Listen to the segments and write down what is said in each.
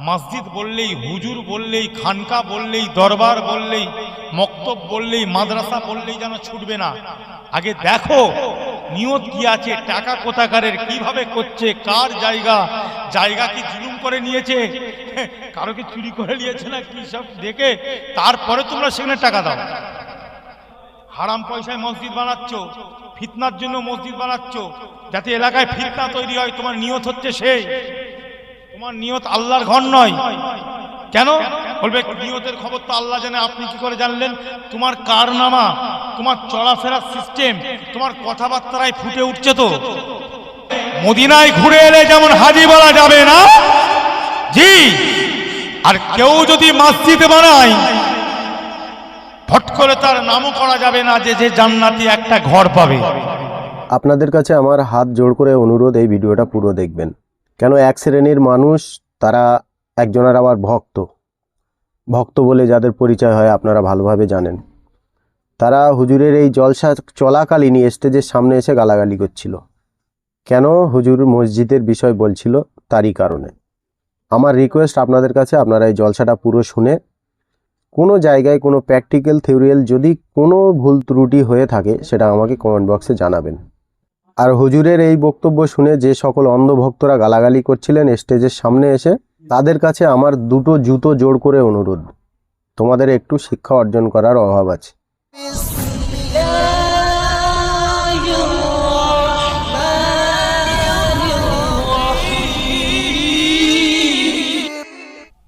মসজিদ বললেই, হুজুর বললেই, খানকা বললেই, দরবার বললেই, মক্তব বললেই, মাদ্রাসা বললেই যেন ছুটবে না। আগে দেখো নিয়ত কি আছে, টাকা কোথাকারের, কিভাবে করছে, কার জায়গা, জায়গা কি জুলুম করে নিয়েছে, কারো কি চুরি করে নিয়েছে না, কি সব দেখে তারপরে তোমরা সেখানে টাকা দাও। হারাম পয়সায় মসজিদ বানাচ্ছ, ফিতনার জন্য মসজিদ বানাচ্ছ, যাতে এলাকায় ফিতনা তৈরি হয়। তোমার নিয়ত হচ্ছে সেই, তোমার নিয়ত আল্লাহর ঘর নয়। কেন বলবে নিয়তের খবর তো আল্লাহ জানে, আপনি কি করে জানলেন? তোমার কারনামা, তোমার চলাফেরার সিস্টেম, তোমার কথাবার্তায় ফুটে উঠছে তো। মদিনায় ঘুরে এলে যেমন হাজি বলা যাবে না, জি, আর কেউ যদি মসজিদ বানায় ফট করে তার নামও করা যাবে না যে যে জান্নাতি একটা ঘর পাবে। আপনাদের কাছে আমার হাত জোড় করে অনুরোধ, এই ভিডিওটা পুরো দেখবেন। কেন এক শ্রেণীর মানুষ, তারা একজনের আবার ভক্ত বলে যাদের পরিচয় হয় আপনারা ভালোভাবে জানেন, তারা হুজুরের এই জলসা চলাকালীন স্টেজের সামনে এসে গালাগালি করছিল। কেন? হুজুর মসজিদের বিষয় বলছিল, তারই কারণে। আমার রিকোয়েস্ট আপনাদের কাছে, আপনারা এই জলসাটা পুরো শুনে কোনো জায়গায় কোনো প্র্যাকটিক্যাল থিওরিয়াল যদি কোনো ভুল ত্রুটি হয়ে থাকে সেটা আমাকে কমেন্ট বক্সে জানাবেন। আর হুজুরের এই বক্তব্য শুনে যে সকল অন্ধভক্তরা গালাগালি করছিলেন স্টেজের সামনে এসে, তাদের কাছে আমার দুটো জুতো জোড় করে অনুরোধ, তোমাদের একটু শিক্ষা অর্জন করার অভাব আছে।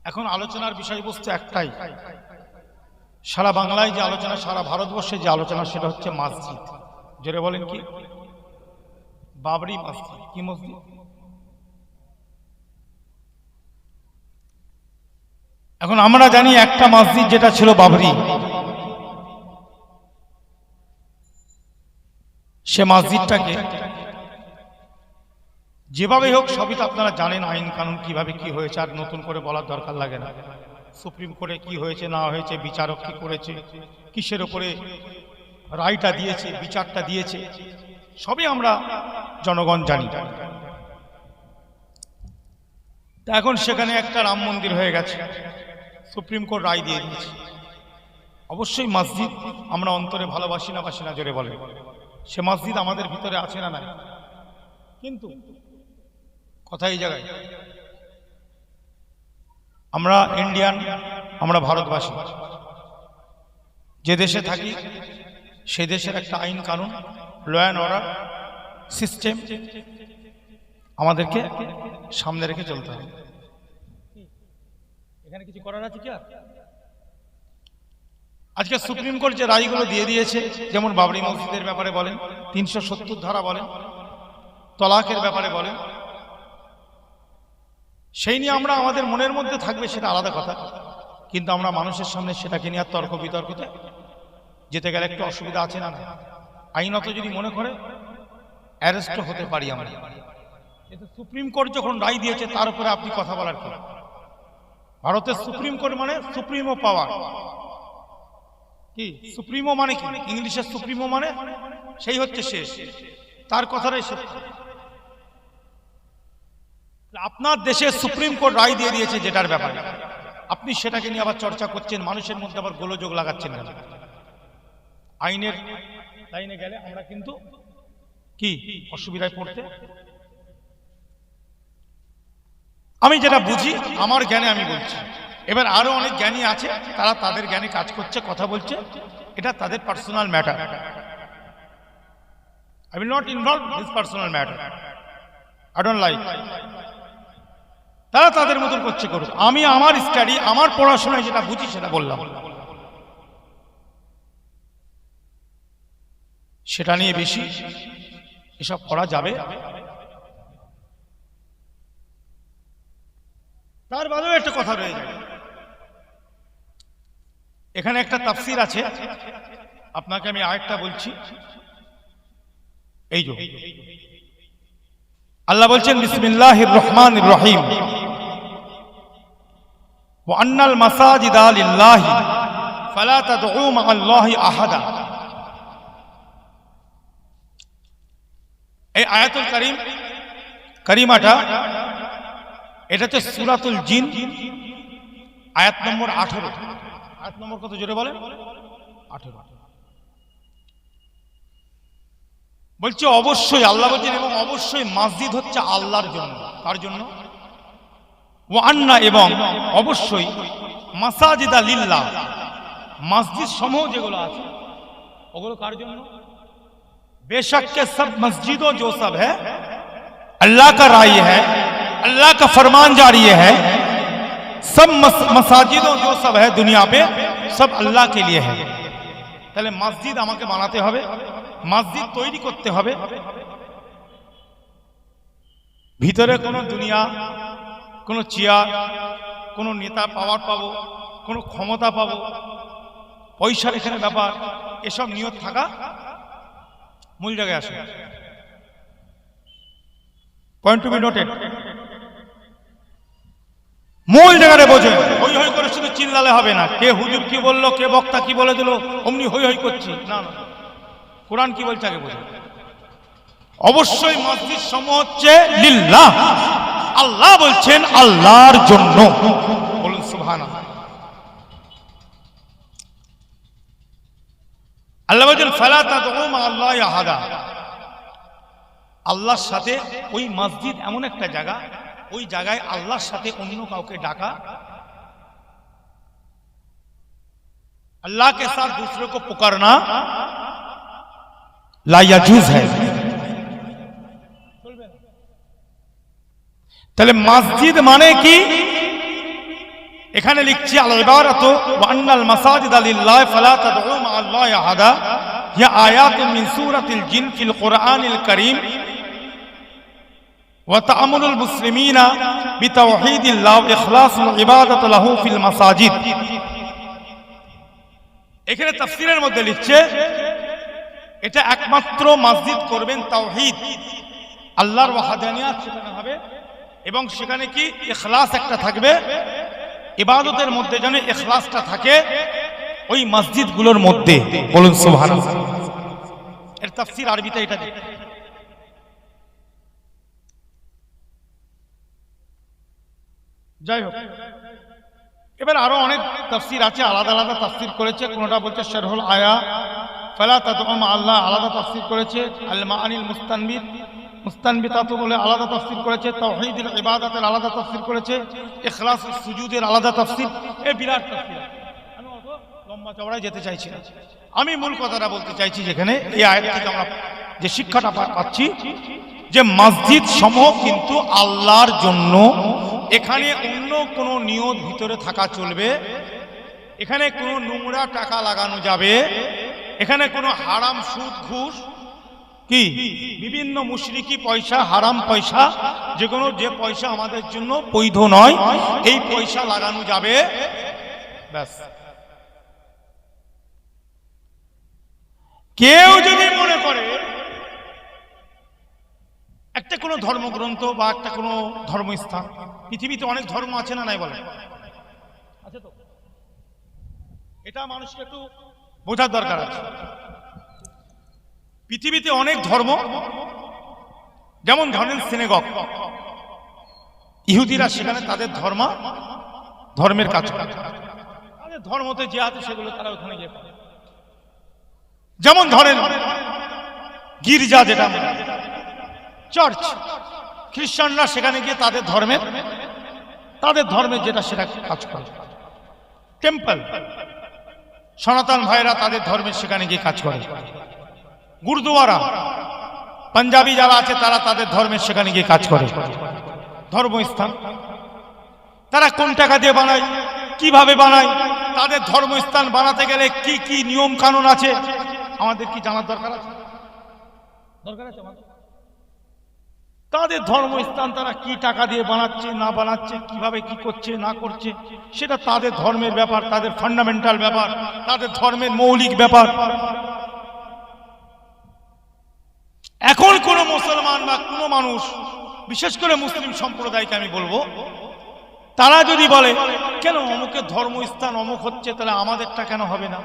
এখন আলোচনার বিষয়বস্তু একটাই, সারা বাংলায় যে আলোচনা, সারা ভারতবর্ষে যে আলোচনা, সেটা হচ্ছে মসজিদ। জোরে বলেন কি? বাবরি মসজিদ। কি মসজিদ? এখন আমরা জানি একটা মসজিদ যেটা ছিল বাবরি, সে মসজিদটাকে যেভাবে হোক, সবই তো আপনারা জানেন আইন কানুন কিভাবে কি হয়েছে, আর নতুন করে বলার দরকার লাগে না। সুপ্রিম কোর্টে কি হয়েছে না হয়েছে, বিচারক কি করেছে, কিসের উপরে রায়টা দিয়েছে, বিচারটা দিয়েছে, সবই আমরা জনগণ জানি। তা এখন সেখানে একটা রাম মন্দির হয়ে গেছে, সুপ্রিম কোর্ট রায় দিয়ে দিয়েছে। অবশ্যই মসজিদ আমরা অন্তরে ভালোবাসি না, বাসি না, জোরে বলে, সে মসজিদ আমাদের ভিতরে আছে না নাই? কিন্তু কথা এই জায়গায়, আমরা ইন্ডিয়ান, আমরা ভারতবাসী, যে দেশে থাকি সে দেশের একটা আইন কানুন, ল অ্যান্ড অর্ডার সিস্টেম আমাদেরকে সামনে রেখে চলতে হবে। এখানে কিছু করার আছে কি? আজকে সুপ্রিম কোর্ট যে রায়গুলো দিয়ে দিয়েছে, যেমন বাবরি মসজিদের ব্যাপারে বলেন, 370 ধারা বলেন, তলাকের ব্যাপারে বলেন, সেই নিয়ে আমরা আমাদের মনের মধ্যে থাকবে সেটা আলাদা কথা, কিন্তু আমরা মানুষের সামনে সেটাকে নিয়ে আর তর্ক বিতর্কতে যেতে গেলে একটু অসুবিধা আছে না? আইনত যদি মনে করে অ্যারেস্ট হতে পারি আমরা। কিন্তু সুপ্রিম কোর্ট যখন রায় দিয়েছে তার উপরে আপনি কথা বলার কি? ভারতের সুপ্রিম কোর্ট মানে সুপ্রিমো পাওয়ার। কি সুপ্রিমো মানে কি? ইংলিশের সুপ্রিমো মানে সেই হচ্ছে শেষ, তার কথাটাই সত্য। আপনার দেশে সুপ্রিম কোর্ট রায় দিয়ে দিয়েছে যেটার ব্যাপারে, আপনি সেটাকে নিয়ে আবার চর্চা করছেন, মানুষের মধ্যে আবার গোলযোগ লাগাচ্ছেন না। আইনের লাইনে গেলে আমরা কিন্তু কি অসুবিধায় পড়তে, আমি যেটা বুঝি আমার জ্ঞানে আমি বলছি। এবার আরো অনেক জ্ঞানী আছে, তারা তাদের জ্ঞানে কাজ করছে, কথা বলছে, এটা তাদের personal matter. I will not involve his personal matter. I don't like. তারা তাদের মতন করছে করুক, আমি আমার স্টাডি, আমার পড়াশোনায় যেটা বুঝি সেটা বললাম। সেটা নিয়ে বেশি এসব করা যাবে? তার বাদেও একটা কথা রয়ে যাবে। এখানে একটা তাফসীর আছে, আপনাকে আমি আরেকটা বলছি। এই যে আল্লাহ বলছেন বিসমিল্লাহির রহমানির রহিম, ওয়া আন্নাল মাসাজিদা লিল্লাহি ফালা তাদউ মা'আল্লাহি আহাদা। এই আয়াতুল কারিমাটা এটা হচ্ছে সূরাতুল জিন, আয়াত নম্বর 18। আয়াত নম্বর কত জোরে বলেন? 18। বলছে অবশ্যই আল্লাহ বলছেন, এবং অবশ্যই মসজিদ হচ্ছে আল্লাহর জন্য। কার জন্য? ওয়া আন্না, এবং অবশ্যই মাসাজিদা লিল্লাহ, মসজিদ সমূহ যেগুলো আছে ওগুলো কার জন্য? बेशक के सब मस्जिदों जो सब है अल्लाह का राय है, अल्लाह का फरमान जारी है। सब मसाजिदों जो सब है दुनिया पे सब अल्लाह के लिए है। তাহলে মসজিদ আমাকে বানাতে হবে, মসজিদ তৈরি করতে হবে। ভিতরে কোনো দুনিয়া, কোনো চেয়ার, কোনো নেতা পাওয়ার পাবো, কোনো ক্ষমতা পাবো, পয়সার এখানে ব্যাপার, এসব নিয়ত থাকা মূল জায়গায় আসে। Point to be noted. মূল জায়গায় বোঝে, হই হই করে শুধু চিল্লালে হবে না। কে হুজুর কি বললো, কে বক্তা কি বলে দিল, অমনি হই হই করছি না না। কোরআন কি বলছে আগে বোঝে। অবশ্যই মসজিদ সমূহ হচ্ছে লিল্লাহ, আল্লাহ বলছেন আল্লাহর জন্য। বলুন সুবহানাল্লাহ। আল্লাহ বলছেন ফালা তাদউ মা আল্লাহি আহাদা। আল্লাহর সাথে ওই মসজিদ এমন একটা জায়গা, ওই জায়গায় আল্লাহর সাথে অন্য কাউকে ডাকা, अल्लाह के साथ दूसरों को पुकारना ला याजूज है। তাহলে মসজিদ মানে কি? এখানে লিখছি আল ইবারাতু ওয়া আন্নাল মাসাজিদ লিল্লাহ ফালা তাদউ মা আল্লাহি আহাদা। ইয়া আয়াতুন মিন সূরাতিল জিন ফিল কুরআনিল কারীম ওয়া তাআমুলুল মুসলিমিনা বিতাওহীদিল্লাহ ওয়া ইখলাসুল ইবাদাতি লাহু ফিল মাসাজিদ। এখানে তাফসীরের মধ্যে লিখছে এটা একমাত্র মসজিদ করবেন তাওহীদ, আল্লাহর ওয়াহদানিয়াত সেখানে হবে, এবং সেখানে কি ইখলাস একটা থাকবে, ইবাদতের মধ্যে যেন ইখলাসটা থাকে ওই মসজিদগুলোর মধ্যে। বলুন সুবহানাল্লাহ। এর তাফসীর আরবিতে এটা দিই। যাই হোক, এবার আরো অনেক তাফসীর আছে, আলাদা আলাদা তাফসীর করেছে। কোনটা বলছে শারহুল আয়া ফালা তাদউ মা আল্লাহ, আলাদা তাফসীর করেছে। আল মাআনিল মুস্তানবিতাতু বলে আলাদা তাফসীর করেছে। তাওহীদুল ইবাদাতের আলাদা তাফসীর করেছে। ইখলাসুস সুজুদের আলাদা তাফসীর। এই বিরাট তাফসীর। আমি অত লম্বা চওড়ায় যেতে চাইছি না। আমি মূল কথাটা বলতে চাইছি, যেখানে এই আয়াত থেকে আমরা যে শিক্ষাটা পাচ্ছি যে মসজিদ সমূহ কিন্তু আল্লাহর জন্য। এখানে অন্য কোনো নিয়ত ভিতরে থাকা চলবে, এখানে কোনো নোংরা টাকা লাগানো যাবে, এখানে কোনো হারাম সুদ ঘুষ কি বিভিন্ন মুশরিকি পয়সা, হারাম পয়সা, যে কোনো যে পয়সা আমাদের জন্য বৈধ নয়, এই পয়সা লাগানো যাবে ব্যাস। কেউ যদি মনে করে একটা কোনো ধর্মগ্রন্থ বা একটা কোনো ধর্মস্থান, পৃথিবীতে অনেক ধর্ম আছে না নাই বলে আছে তো, এটা মানুষকে একটু বোঝার দরকার আছে। পৃথিবীতে অনেক ধর্ম, যেমন ধরেন সিনেগগ, ইহুদিরা সেখানে তাদের ধর্মের কাজ করে, তাদের ধর্মতে যে আছে সেগুলো তারা ওখানে গিয়ে করে। যেমন ধরেন গির্জা, যেটা চার্চ, খ্রিস্টানরা সেখানে গিয়ে তাদের ধর্মের যেটা সেটা কাজ করে। টেম্পল, সনাতন ভাইরা তাদের ধর্মের সেখানে গিয়ে কাজ করে। গুরুদুয়ারা, পাঞ্জাবি যারা আছে তারা তাদের ধর্মের সেখানে গিয়ে কাজ করে। ধর্মস্থান তারা কোন টাকা দিয়ে বানায়, কিভাবে বানায়, তাদের ধর্মস্থান বানাতে গেলে কি কি নিয়ম কানুন আছে আমাদের কি জানার দরকার আছে? তাদের ধর্মস্থান তারা কি টাকা দিয়ে বানাচ্ছে না বানাচ্ছে, কিভাবে কি করছে না করছে, সেটা তাদের ধর্মের ব্যাপার, তাদের ফান্ডামেন্টাল ব্যাপার, তাদের ধর্মের মৌলিক ব্যাপার। এখন কোন মুসলমান বা কোন মানুষ, বিশেষ করে মুসলিম সম্প্রদায়কে আমি বলবো, তারা যদি বলে কেন অমুকের ধর্মস্থান অমুক হচ্ছে, তাহলে আমাদেরটা কেন হবে না?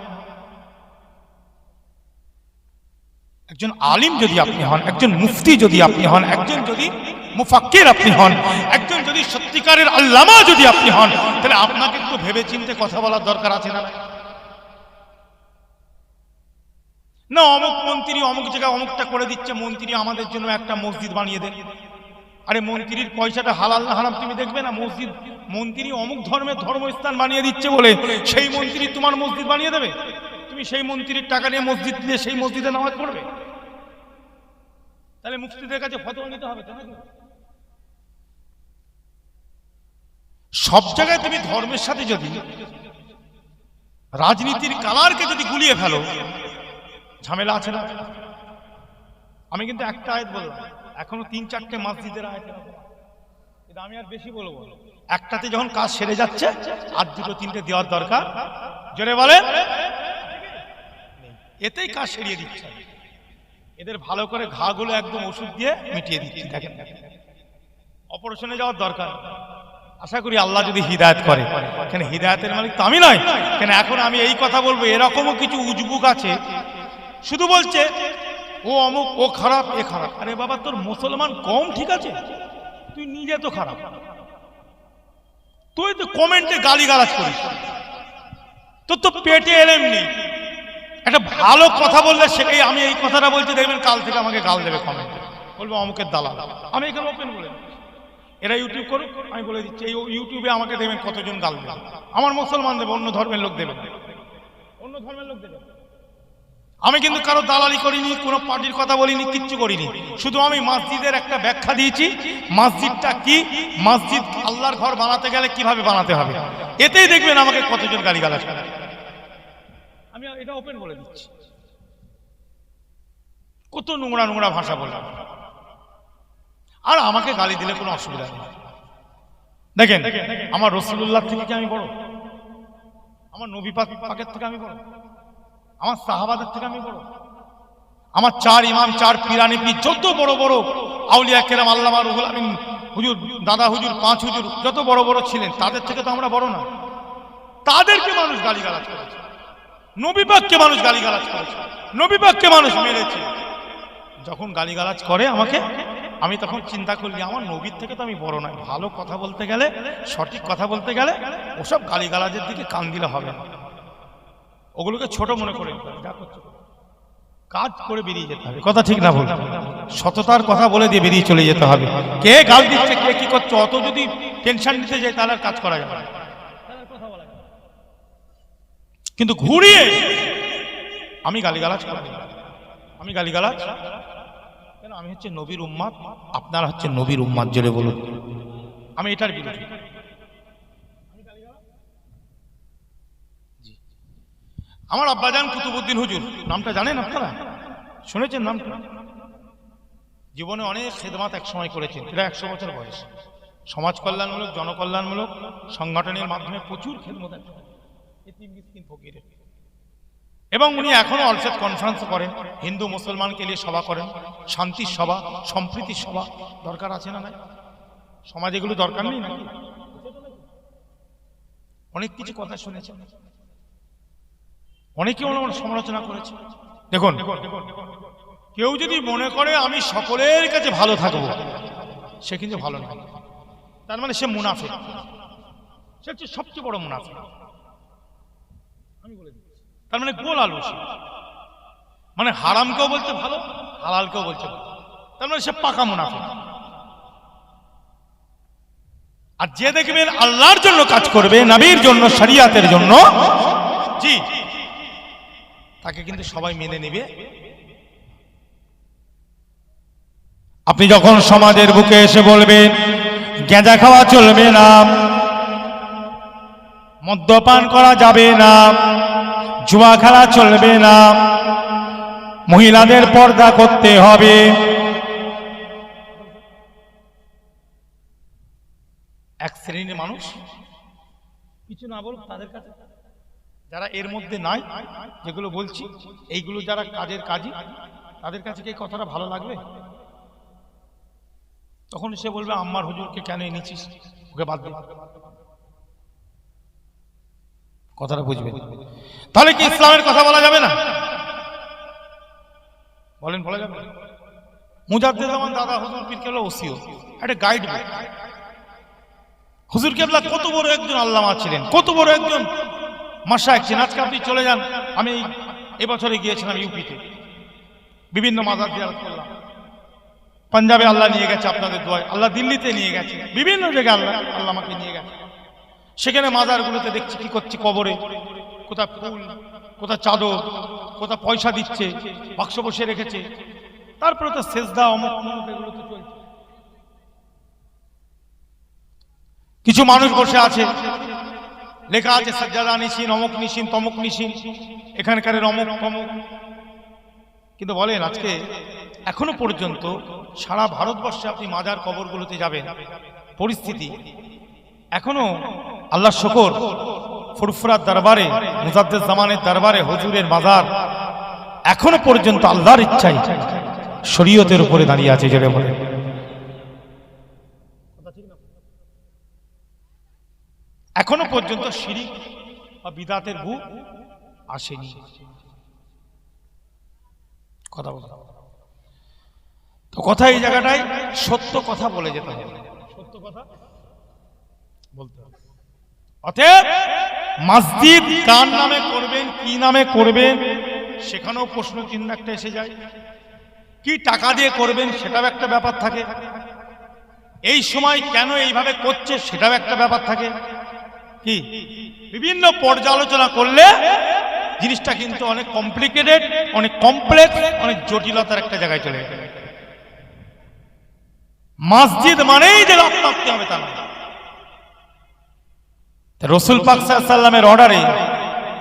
একজন আলিম যদি আপনি হন, একজন মুফতি যদি আপনি হন, একজন যদি মুফাক্কির আপনি হন, একজন যদি সত্যিকারের আল্লামা যদি আপনি হন, তাহলে আপনাকে একটু ভেবেচিন্তে কথা বলার দরকার আছে না? না অমুক মন্ত্রী অমুক জায়গায় অমুকটা করে দিচ্ছে, মন্ত্রী আমাদের জন্য একটা মসজিদ বানিয়ে দেন। আরে মন্ত্রীর পয়সাটা হালাল না হারাম তুমি দেখবে না? মসজিদ মন্ত্রী অমুক ধর্মের ধর্মস্থান বানিয়ে দিচ্ছে বলে সেই মন্ত্রী তোমার মসজিদ বানিয়ে দেবে? তুমি সেই মন্ত্রীর টাকা নিয়ে মসজিদ দিয়ে সেই মসজিদে নামাজ পড়বে? তাহলে মুফতিদের কাছে ফতোয়া নিতে হবে, তাই না? সব জায়গায় তুমি ধর্মের সাথে যদি রাজনীতির কালারকে যদি গুলিয়ে ফেলো, ঝামেলা আছে না? আমি কিন্তু একটা আয়াত বললাম, এখনো 3-4টে মসজিদের আয়াত, কিন্তু আমি আর বেশি বলবো। একটাতে যখন কাজ সেরে যাচ্ছে আর 2-3টে দেওয়ার দরকার, জোরে বলে, এতেই কাজ সেরিয়ে দিচ্ছে। এদের ভালো করে ঘাগুলো একদম ওষুধ দিয়ে মিটিয়ে দিচ্ছে। দেখেন অপারেশনে যাওয়ার দরকার। আশা করি আল্লাহ যদি হিদায়াত করে, কেন হিদায়াতের মালিক তো আমি নয়। কেন এখন আমি এই কথা বলবো, এরকমও কিছু উজবুক আছে শুধু বলছে ও অমুক, ও খারাপ, এ খারাপ। আরে বাবা, তোর মুসলমান কম ঠিক আছে, তুই নিজে তো খারাপ। তুই তো কমেন্টে গালিগালাজ করিস, তোর তো পেটে এলেম নেই। একটা ভালো কথা বললে সেটাই, আমি এই কথাটা বলছি, দেখবেন কাল থেকে আমাকে গাল দেবে কমেন্টে, বলবো অমুকের দালাল। আমি এখানে ওপেন বলে এরা ইউটিউব করুক, আমি বলে দিচ্ছি এই ইউটিউবে আমাকে দেখবেন কতজন গাল দেবে। আমার মুসলমান দেবে, অন্য ধর্মের লোক দেবে, অন্য ধর্মের লোক দেবে। আমি কিন্তু কারো দালালি করিনি, কোনো পার্টির কথা বলিনি, কিচ্ছু করিনি। শুধু আমি মসজিদের একটা ব্যাখ্যা দিয়েছি, মসজিদটা কি, মসজিদ আল্লাহর ঘর বানাতে গেলে কিভাবে বানাতে হবে, এতেই দেখবেন আমাকে কতজন গালিগালাজ করে। আমি এটা ওপেন বলে দিচ্ছি। কত নোংরা নোংরা ভাষা বললাম, আর আমাকে গালি দিলে কোনো অসুবিধা নেই। দেখেন আমার রাসূলুল্লাহ থেকে কি আমি বড়? আমার নবী পাকের থেকে আমি বড়? আমার সাহাবাদের থেকে আমি বড়? আমার 4 ইমাম, 4 পীরানি পীর, যত বড় বড় আউলিয়া কেরাম, আল্লামা রুহুল আমিন হুজুর, দাদা হুজুর, 5 হুজুর যত বড় বড় ছিলেন, তাদের থেকে তো আমরা বড় না। তাদেরকে মানুষ গালিগালাজ করেছে, নবী পাককে মানুষ গালিগালাজ করেছে, নবী পাককে মানুষ মেরেছে। যখন গালিগালাজ করে আমাকে, আমি তখন চিন্তা করলি আমার নবীর থেকে তো আমি বড় নয়। ভালো কথা বলতে গেলে, সঠিক কথা বলতে গেলে ওসব গালিগালাজের দিকে কান দিলে হবে না, ওগুলোকে ছোট মনে করে যা করছে কাজ করে বেরিয়ে যেতে হবে। কথা ঠিক না ভুল? সততার কথা বলে দিয়ে বেরিয়ে চলে যেতে হবে। কে গাল দিচ্ছে, কে কি করছে, অত যদি টেনশন নিতে যায় তাহলে আর কাজ করা যাবে না। কিন্তু ঘুরিয়ে আমি গালিগালাজ করব, আমি গালিগালাজ কেন? আমি হচ্ছে নবীর উম্মত, আপনারা হচ্ছে নবীর উম্মত, জোরে বলুন। আমি এটার বিরোধী। আমার আব্বাজান কুতুবউদ্দিন হুজুর, নামটা জানেন আপনারা? শুনেছেন নামটা? জীবনে অনেক খেদমাত এক সময় করেছেন, প্রায় 100 বছর বয়স। সমাজ কল্যাণমূলক, জনকল্যাণমূলক সংগঠনের মাধ্যমে প্রচুর খেদমত ফকিরের। এবং উনি এখনো অলসেট কনফারেন্স করেন, হিন্দু মুসলমানকে নিয়ে সভা করেন, শান্তির সভা, সম্প্রীতির সভা। দরকার আছে না নাই? সমাজ এগুলো দরকার নেই নাকি? অনেক কিছু কথা শুনেছেন, অনেকেও আমার সমালোচনা করেছে। দেখুন, কেউ যদি মনে করে আমি সকলের কাছে ভালো থাকবো, সে কিন্তু ভালো নয়। তার মানে সে মুনাফিক, সে হচ্ছে সবচেয়ে বড় মুনাফিক। আমি বলে দিচ্ছি, তার মানে গোল আলু, মানে হারামকেও বলছে ভালো, হালালকেও বলছে ভালো, তার মানে সে পাকা মুনাফিক। আর যে দেখবেন আল্লাহর জন্য কাজ করবে, নবীর জন্য, শরিয়াতের জন্য, জি, তাকে কিন্তু সবাই মেনে নেবে। আপনি যখন সমাজের বুকে এসে বলবেন গাঁজা খাওয়া চলবে না, মদ্যপান করা যাবে না, জুয়া খেলা চলবে না, মহিলাদের পর্দা করতে হবে, এক শ্রেণীর মানুষ কিছু না বলুক, তাদের কাছে যারা এর মধ্যে নাই, যেগুলো বলছি এইগুলো যারা কাজের কাজই, তাদের কাছে কি কথাটা ভালো লাগবে? তখন সে বলবে আম্মার হুজুরকে কেন এনেছিস, ওকে বাদ দে। কথাটা বুঝবে? তাহলে কি ইসলামের কথা বলা যাবে না? বলেন, বলা যাবে? মুজাদ্দেদ জামান দাদা হুজুর পীর কেবলা ওসিও একটা গাইড বুক। হুজুর কেবলা কত বড় একজন আল্লামা ছিলেন, কত বড় একজন মাশায়েখ ছিলেন। আজকে আপনি চলে যান, আমি এবছরে গিয়েছিলাম ইউপিতে, বিভিন্ন মাজার জিয়ারত করলাম। পাঞ্জাবে আল্লাহ নিয়ে গেছে আপনাদের দোয়ায়, আল্লাহ দিল্লিতে নিয়ে গেছে, বিভিন্ন জায়গায় আল্লাহ আমাকে নিয়ে গেছে। সেখানে মাজারগুলোতে দেখছি কি করছি, কবরে কোথা ফুল, কোথা চাদর, কোথা পয়সা দিচ্ছে, বাক্স বসে রেখেছে, তারপরে তো সেজদা অমুক অমুক এগুলো তো চলছে। কিছু মানুষ বসে আছে, লেখা আছে সাজ্জাদা নিশিন, অমুক নিশিন, তমুক নিশিন, এখানকার অমুক তমুক। কিন্তু বলেন আজকে এখনো পর্যন্ত সারা ভারতবর্ষে আপনি মাজার কবরগুলোতে যাবেন, পরিস্থিতি এখনো আল্লাহ শুকর ফুরফুরার দরবারে, মুজাদ্দেদ জামানের দরবারে হুজুরের মাজার এখনো পর্যন্ত আল্লাহর ইচ্ছায় শরীয়তের উপরে দাঁড়িয়ে আছে। যেটা বলে এখনো পর্যন্ত শিরিক বা বিদাতের ভূ আসেনি। কথা বল, তো কথা এই জায়গাটায় সত্য কথা বলে যেতে হবে, সত্য কথা বলতে হবে। অতএব মসজিদ কার নামে করবেন, কি নামে করবেন, সেখানেও প্রশ্ন চিহ্ন একটা এসে যায়। কি টাকা দিয়ে করবেন সেটাও একটা ব্যাপার থাকে, এই সময় কেন এইভাবে করছে সেটাও একটা ব্যাপার থাকে। কি বিভিন্ন পর্যালোচনা করলে জিনিসটা কিন্তু অনেক কমপ্লিকেটেড, অনেক কমপ্লেক্স, অনেক জটিলতার একটা জায়গায় চলে যায়। মসজিদ মানেই যে লাভ মারতে হবে তা নয়। রাসূল পাক সাল্লাল্লাহু আলাইহি ওয়াসাল্লামের অর্ডারে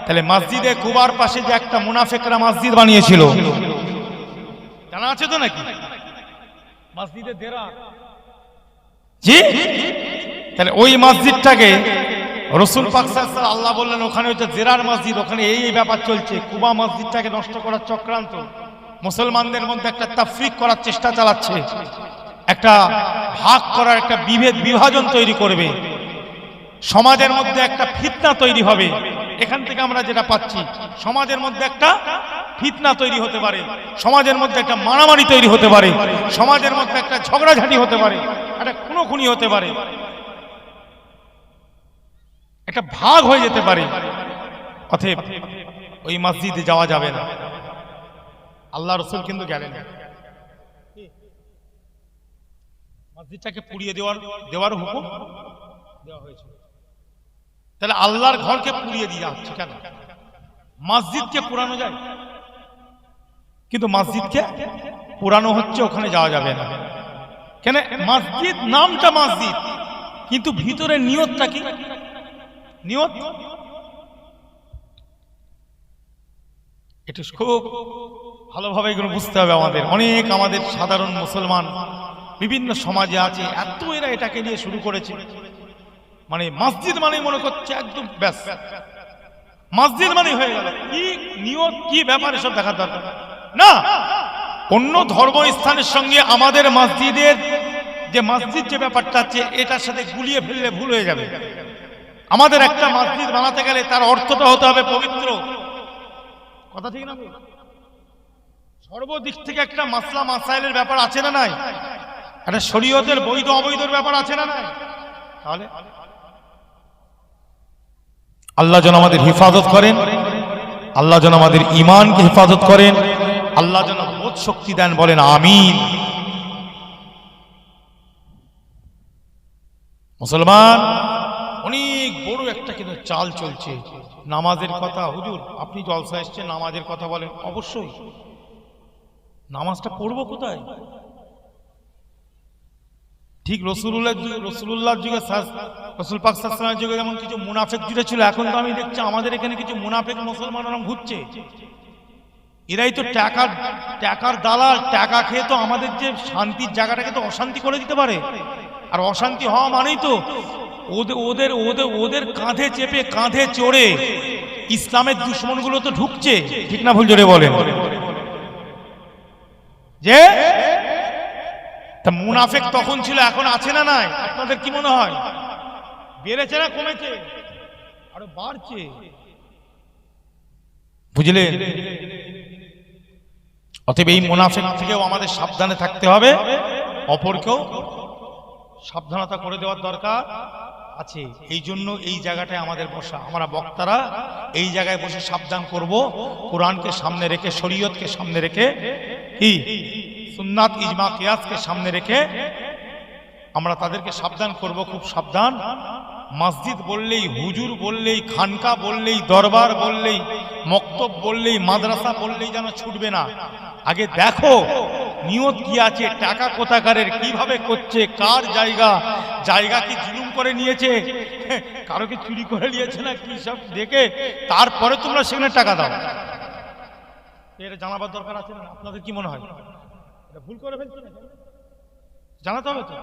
তাহলে মসজিদে কুবার পাশে যে একটা মুনাফিকরা মসজিদ বানিয়েছিল, জানা আছে তো নাকি? মসজিদে দেরা, জি, তাহলে ওই মসজিদটাকে রাসূল পাক সাল্লাল্লাহু আলাইহি ওয়াসাল্লাম আল্লাহ বললেন ওখানে হচ্ছে জেরার মসজিদ, ওখানে এই ব্যাপার চলছে। কুবা মসজিদটাকে নষ্ট করার চক্রান্ত, মুসলমানদের মধ্যে একটা তাফরিক করার চেষ্টা চালাচ্ছে, একটা ভাগ করার, একটা বিভেদ বিভাজন তৈরি করবে, সমাজের মধ্যে একটা ফিতনা তৈরি হবে। এখান থেকে আমরা যেটা পাচ্ছি, সমাজের মধ্যে একটা ফিতনা তৈরি হতে পারে, সমাজের মধ্যে একটা মারামারি তৈরি হতে পারে, সমাজের মধ্যে একটা ঝগড়াঝাটি হতে পারে, একটা খুনোখুনি হতে পারে, একটা ভাগ হয়ে যেতে পারে। অতএব ওই মসজিদে যাওয়া যাবে না। আল্লাহ রাসূল কিন্তু গেলেন, মসজিদটাকে পুড়িয়ে দেওয়ার হুকুম দেওয়া হয়েছিল। তাহলে আল্লাহর ঘরকে পুড়িয়ে দিয়ে যাচ্ছে কেন? মসজিদকে পুরানো যায়, কিন্তু মসজিদকে পুরানো হচ্ছে, ওখানে যাওয়া যাবে না। কেন? মসজিদ নামটা মসজিদ, কিন্তু ভিতরে নিয়তটা কি? নিয়ত এটা খুব ভালোভাবে এগুলো বুঝতে হবে আমাদের। অনেক আমাদের সাধারণ মুসলমান বিভিন্ন সমাজে আছে, এত এরা এটাকে নিয়ে শুরু করেছে, মানে মসজিদ মানে মনে করছে একদম ব্যাস মসজিদ মানে হয়ে গেল। কি নিয়ত, কি ব্যাপার, এসব দেখার দরকার না। অন্য ধর্মস্থানের সঙ্গে আমাদের মসজিদের যে মসজিদ যে ব্যাপারটা আছে, এটার সাথে গুলিয়ে ফেললে ভুল হয়ে যাবে। আমাদের একটা মসজিদ বানাতে গেলে তার অর্থটা হতে হবে পবিত্র। কথা ঠিক না? সর্বদিক থেকে একটা মাসলা মাসাইলের ব্যাপার আছে না নাই? একটা শরীয়তের বৈধ অবৈধের ব্যাপার আছে না নাই? তাহলে আল্লাহ যেন আমাদের হেফাজত করেন, আল্লাহ যেন আমাদের ঈমানকে হেফাজত করেন, আল্লাহ যেন বোধ শক্তি দেন, বলেন আমিন। মুসলমান অনেক বড় একটা কিন্তু চাল চলছে। নামাজের কথা, হুজুর আপনি জলসা এসছেন, নামাজের কথা বলেন, অবশ্যই নামাজটা পড়বো কোথায়? ঠিক রসুলুল্লাহর যুগে, রাসূল পাক সাল্লাল্লাহু আলাইহি ওয়াসাল্লামের যুগে যেমন কিছু মুনাফিক জুড়ে ছিল, এখন তো আমি দেখছি আমাদের এখানে কিছু মুনাফিক মুসলমানরা ঘুরছে। এরাই তো টাকার দালাল, টাকা খেয়ে তো আমাদের যে শান্তির জায়গাটাকে তো অশান্তি করে দিতে পারে। আর অশান্তি হওয়া মানেই তো ওদের কাঁধে চেপে, কাঁধে চড়ে ইসলামের দুশমনগুলো তো ঢুকছে। ঠিক না ভুল জোরে বলেন? যে তা মুনাফিক তখন ছিল, এখন আছে না নাই? আপনাদের কি মনে হয় বেড়েছে না কমেছে? আরো বাড়ছে, বুঝলেন? অতএব এই মুনাফিক থেকেও আমাদের সাবধানে থাকতে হবে, অপরকেও সাবধানতা করে দেওয়ার দরকার আছে। এই জন্য এই জায়গাটায় আমাদের বসা, আমরা বক্তারা এই জায়গায় বসে সাবধান করব, কোরআনকে সামনে রেখে, শরীয়তকে সামনে রেখে, কি সুন্নাত ইজমা কিয়াসকে সামনে রেখে আমরা তাদেরকে সাবধান করব, খুব সাবধান। মসজিদ বললেই, হুজুর বললেই, খানকা বললেই, দরবার বললেই, মক্তব বললেই, মাদ্রাসা বললেই যেন ছুটবে না। আগে দেখো নিয়ত কি আছে, টাকা কোথাকারের, কিভাবে করছে, কার জায়গা কি জুলুম করে নিয়েছে, কারো কি চুরি করে নিয়েছে না কি, সব দেখে তারপরে তোমরা সেখানে টাকা দাও। এটা জানাবার দরকার আছে না? আপনাদের কি মনে হয় এটা ভুল করে ফেলছে না? জানাতে হবে তো।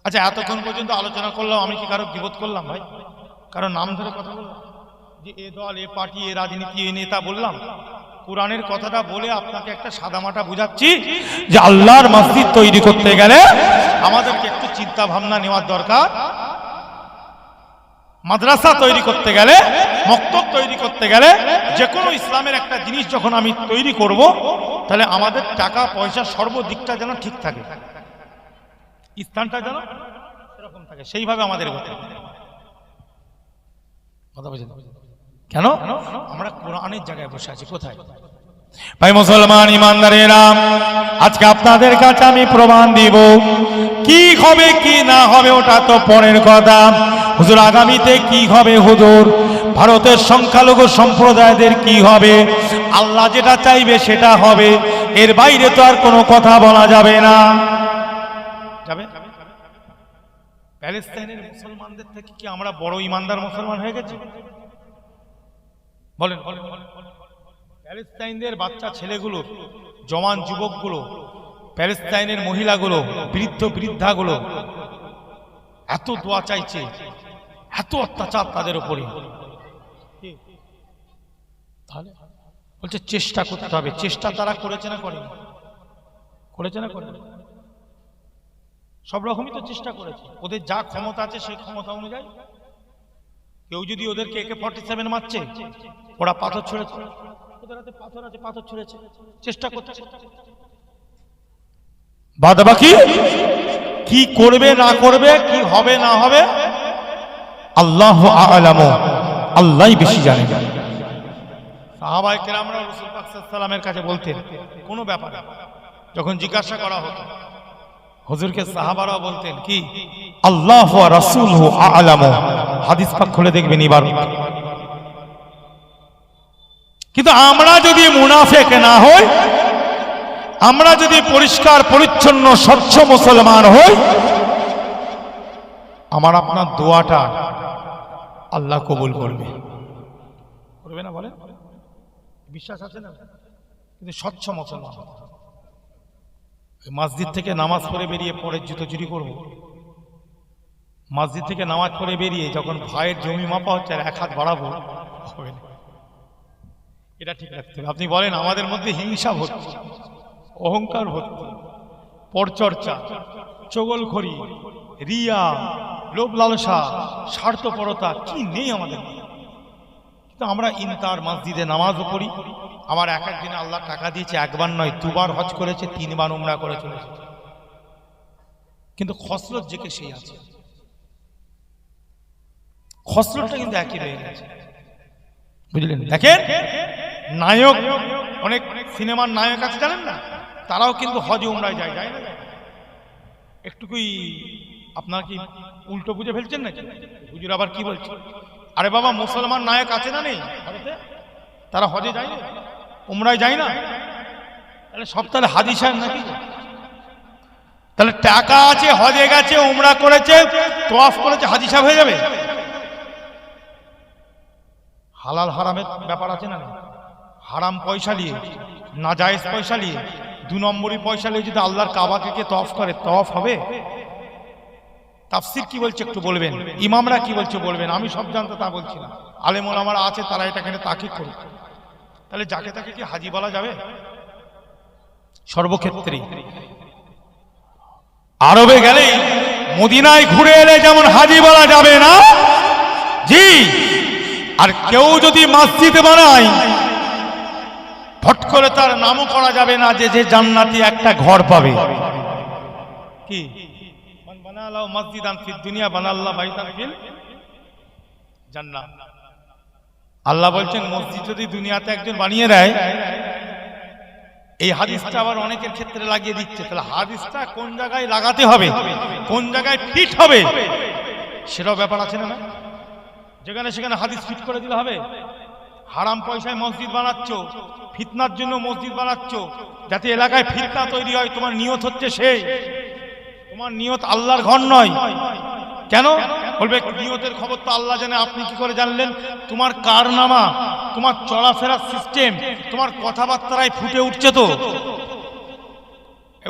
আচ্ছা, এতক্ষণ পর্যন্ত আলোচনা করলাম, আমি কি কারো বিপদ করলাম ভাই? কারো নাম ধরে কথা বললাম যে এ দল, এ পার্টি, এ রাজনীতি, এ নেতা বললাম? কোরআনের কথাটা বলে আপনাকে একটা সাদামাটা বুঝাচ্ছি যে আল্লাহর মসজিদ তৈরি করতে গেলে আমাদেরকে একটু চিন্তা ভাবনা নেওয়ার দরকার। মাদ্রাসা তৈরি করতে গেলে, মক্তব তৈরি করতে গেলে, যে কোনো ইসলামের একটা জিনিস যখন আমি তৈরি করব, তাহলে আমাদের টাকা পয়সা সর্বদিকটা যেন ঠিক থাকে, স্থানটা যেন এরকম থাকে, সেইভাবে আমাদের কথা বুঝেন। কেন আমরা কোরআনের জায়গায় বসে আছি? কোথায় ভাই মুসলমান ইমানদারেরা, আজকে আপনাদের কাছে আমি প্রমাণ দিব। কি হবে কি না হবে ওটা তো পরের কথা, হুজুর আগামীতে কি হবে, হুজুর ভারতের সংখ্যালঘু সম্প্রদায়দের কি হবে, আল্লাহ যেটা চাইবে সেটা হবে, এর বাইরে তো আর কোনো কথা বলা যাবে না। যাবে প্যালেস্তাইনের মুসলমানদের থেকে কি আমরা বড় ইমানদার মুসলমান হয়ে গেছি? বলেন। প্যালেস্তাইনদের বাচ্চা ছেলেগুলো, জওয়ান যুবকগুলো, প্যালেস্তাইনের মহিলাগুলো, বৃদ্ধ বৃদ্ধাগুলো এত দোয়া চাইছে, এত অত্যাচার তাদের উপরে, তাহলে বলছে চেষ্টা করতে হবে। চেষ্টা তারা করেছে না করেনি? করেছে না করেনি? সব রকমই তো চেষ্টা করেছে, ওদের যা ক্ষমতা আছে সেই ক্ষমতা অনুযায়ী। কেউ যদি ওদেরকে AK-47 মারছে, ওরা পাথর ছুঁড়েছে, ওদের হাতে পাথর আছে, পাথর ছুঁড়েছে, চেষ্টা করছে। বাদ বাকি কি করবে না করবে, কি হবে না হবে, আল্লাহু আ'লামু, আল্লাহই বেশি জানে। সাহাবায়ে কেরামরা রাসূল পাক সাল্লাল্লাহু আলাইহি ওয়াসাল্লামের কাছে বলতেন কোনো ব্যাপারে, যখন জিজ্ঞাসা করা হতো হুজুরকে সাহাবারা বলতেন কি, আল্লাহু ওয়া রাসূলুহু আ'লামু। হাদিস পাক খুলে দেখবেন এবার। কিন্তু আমরা যদি মুনাফিক না হই, আমরা যদি পরিষ্কার পরিচ্ছন্ন স্বচ্ছ মুসলমান হই, আমার আপনার দোয়াটা আল্লাহ কবুল করবে। করবে না বলেন? বিশ্বাস আছে না? কিন্তু স্বচ্ছ মুসলমান, মসজিদ থেকে নামাজ পড়ে বেরিয়ে পরের জুতো চুরি করবো, মসজিদ থেকে নামাজ পড়ে বেরিয়ে যখন ভাইয়ের জমি মাপা হচ্ছে আর এক হাত বাড়াবো, হবে না। এটা ঠিক রাখতে হবে। আপনি বলেন আমাদের মধ্যে হিংসা ভর্তি, অহংকার ভর্তি, পরচর্চা, চগলখড়ি, রিয়া, লোভ লালসা, স্বার্থপরতা কি নেই আমাদের। কিন্তু আমরা ইন্তার মসজিদে নামাজও পড়ি। আমার এক একদিনে আল্লাহ টাকা দিয়েছে, একবার নয় দুবার হজ করেছে, 3 বার উমরা করে চলেছে, কিন্তু খসলত যে কে সেই আছে, খসলতটা কিন্তু একই রয়ে গেছে, বুঝলেন? দেখেন নায়ক, অনেক সিনেমার নায়ক আছে জানেন না, তারাও কিন্তু হজ উমরায় যায়, যায় না? একটুকুই আপনার কি উল্টো বুঝে ফেলছেন নাকি? হুজুর আবার কি বলছে? আরে বাবা, মুসলমান নায়ক আছে না নেই ভারতে? তারা হজে যায় না, উমরায় যায় না? তাহলে সব তাহলে হাজি সাহেব নাকি? তাহলে টাকা আছে, হজে গেছে, উমরা করেছে, তোয়াফ করেছে, হাজি সাহেব হয়ে যাবে? হালাল হারামের ব্যাপার আছে না? হারাম পয়সা নিয়ে, নাজায়েজ পয়সা নিয়ে, 2 নম্বরই পয়সা নিয়ে যদি আল্লাহর কাবাকে কে তওয়াফ করে, তওয়াফ হবে? তাফসীর কি বলছে একটু বলবেন, ইমামরা কি বলছে বলবেন। আমি সব জানতে তা বলছি না, আলেম ওলামারা আছে, তারা এটা এখানে তাকিদ করুক। তাহলে যাকে তাকে কি হাজি বলা যাবে? সর্বক্ষেত্রে আরবে গেলে, মদিনায় ঘুরে এলে যেমন হাজি বলা যাবে না, জি, আর কেউ যদি মসজিদ বানায় ফট করে তার নামও করা যাবে না যে যে জান্নাতি একটা ঘর পাবে। কি মান বানালাহু মসজিদান ফিদ দুনিয়া বানাল্লাহু বাইতান ফিল জান্নাহ। আল্লাহ বলছেন মসজিদ যদি দুনিয়াতে একজন বানিয়ে দেয়, এই হাদিসটা আবার অনেকের ক্ষেত্রে লাগিয়ে দিচ্ছে, তাহলে হাদিসটা কোন জায়গায় লাগাতে হবে, কোন জায়গায় ফিট হবে সেটাও ব্যাপার আছে না? যেখানে সেখানে হাদিস ফিট করে দিলে হবে? হারাম পয়সায় মসজিদ বানাচ্ছ, ফিতনার জন্য মসজিদ বানাচ্ছ, যাতে এলাকায় ফিতনা তৈরি হয়। তোমার নিয়ত হচ্ছে সেই, তোমার নিয়ত আল্লাহর ঘর নয়। কেন বলবে? নিয়তের খবর তো আল্লাহ জানে, আপনি কি করে জানলেন? তোমার কারনামা, তোমার চলাফেরার সিস্টেম, তোমার কথাবার্তায় ফুটে উঠছে তো।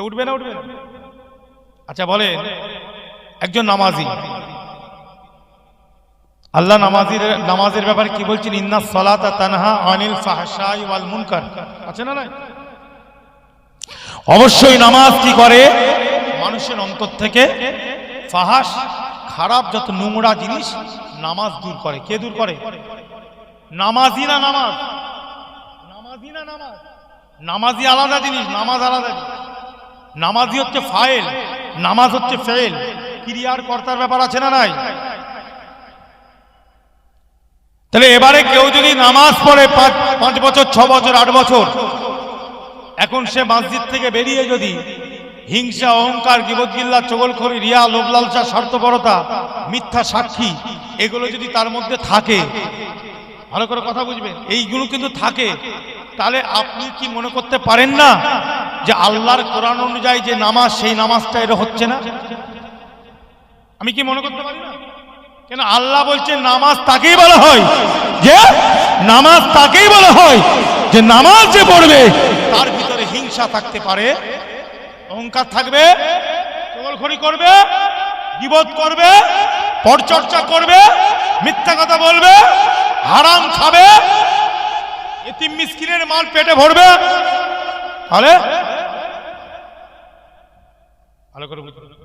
উঠবে না? উঠবে না? আচ্ছা বলে একজন নামাজি, আল্লাহ নামাজের ব্যাপারে কি বলছেন? ইন্নাস সালাতা তানহা আনিল ফাহশাই ওয়াল মুনকার, আছে না? অবশ্যই নামাজ কি করে? মানুষের অন্তর থেকে ফাহাশ, খারাপ যত নোংরা জিনিস নামাজ দূর করে। কে দূর করে? নামাজি না নামাজ? নামাজি না নামাজ? নামাজি আলাদা জিনিস, নামাজ আলাদা জিনিস। নামাজি হচ্ছে ফাইল, নামাজ হচ্ছে ফেল, ক্রিয়ার কর্তার ব্যাপার আছে না নাই? তাহলে এবারে কেউ যদি নামাজ পড়ে 5 বছর, 6 বছর, 8 বছর, এখন সে মসজিদ থেকে বেরিয়ে যদি হিংসা, অহংকার, গীবত, গিল্লা, চগলখড়ি, রিয়া, লোভ লালসা, স্বার্থপরতা, মিথ্যা সাক্ষী, এগুলো যদি তার মধ্যে থাকে, ভালো করে কথা বুঝবেন, এইগুলো কিন্তু থাকে, তাহলে আপনি কি মনে করতে পারেন না যে আল্লাহর কোরআন অনুযায়ী যে নামাজ, সেই নামাজটা এটা হচ্ছে না? আমি কি মনে করতে পারি না? কেন আল্লাহ বলছে নামাজ তাকেই বলা হয় যে নামাজ তাকেই বলা হয় যে নামাজ যে পড়বে তার ভিতরে হিংসা থাকতে পারে, অহংকার থাকবে, চগলখড়ি করবে, গীবত করবে, পরচর্চা করবে, মিথ্যা কথা বলবে, হারাম খাবে, এতিম মিসকিনের মাল পেটে ভরবে, তাহলে ভালো করে বুঝতে।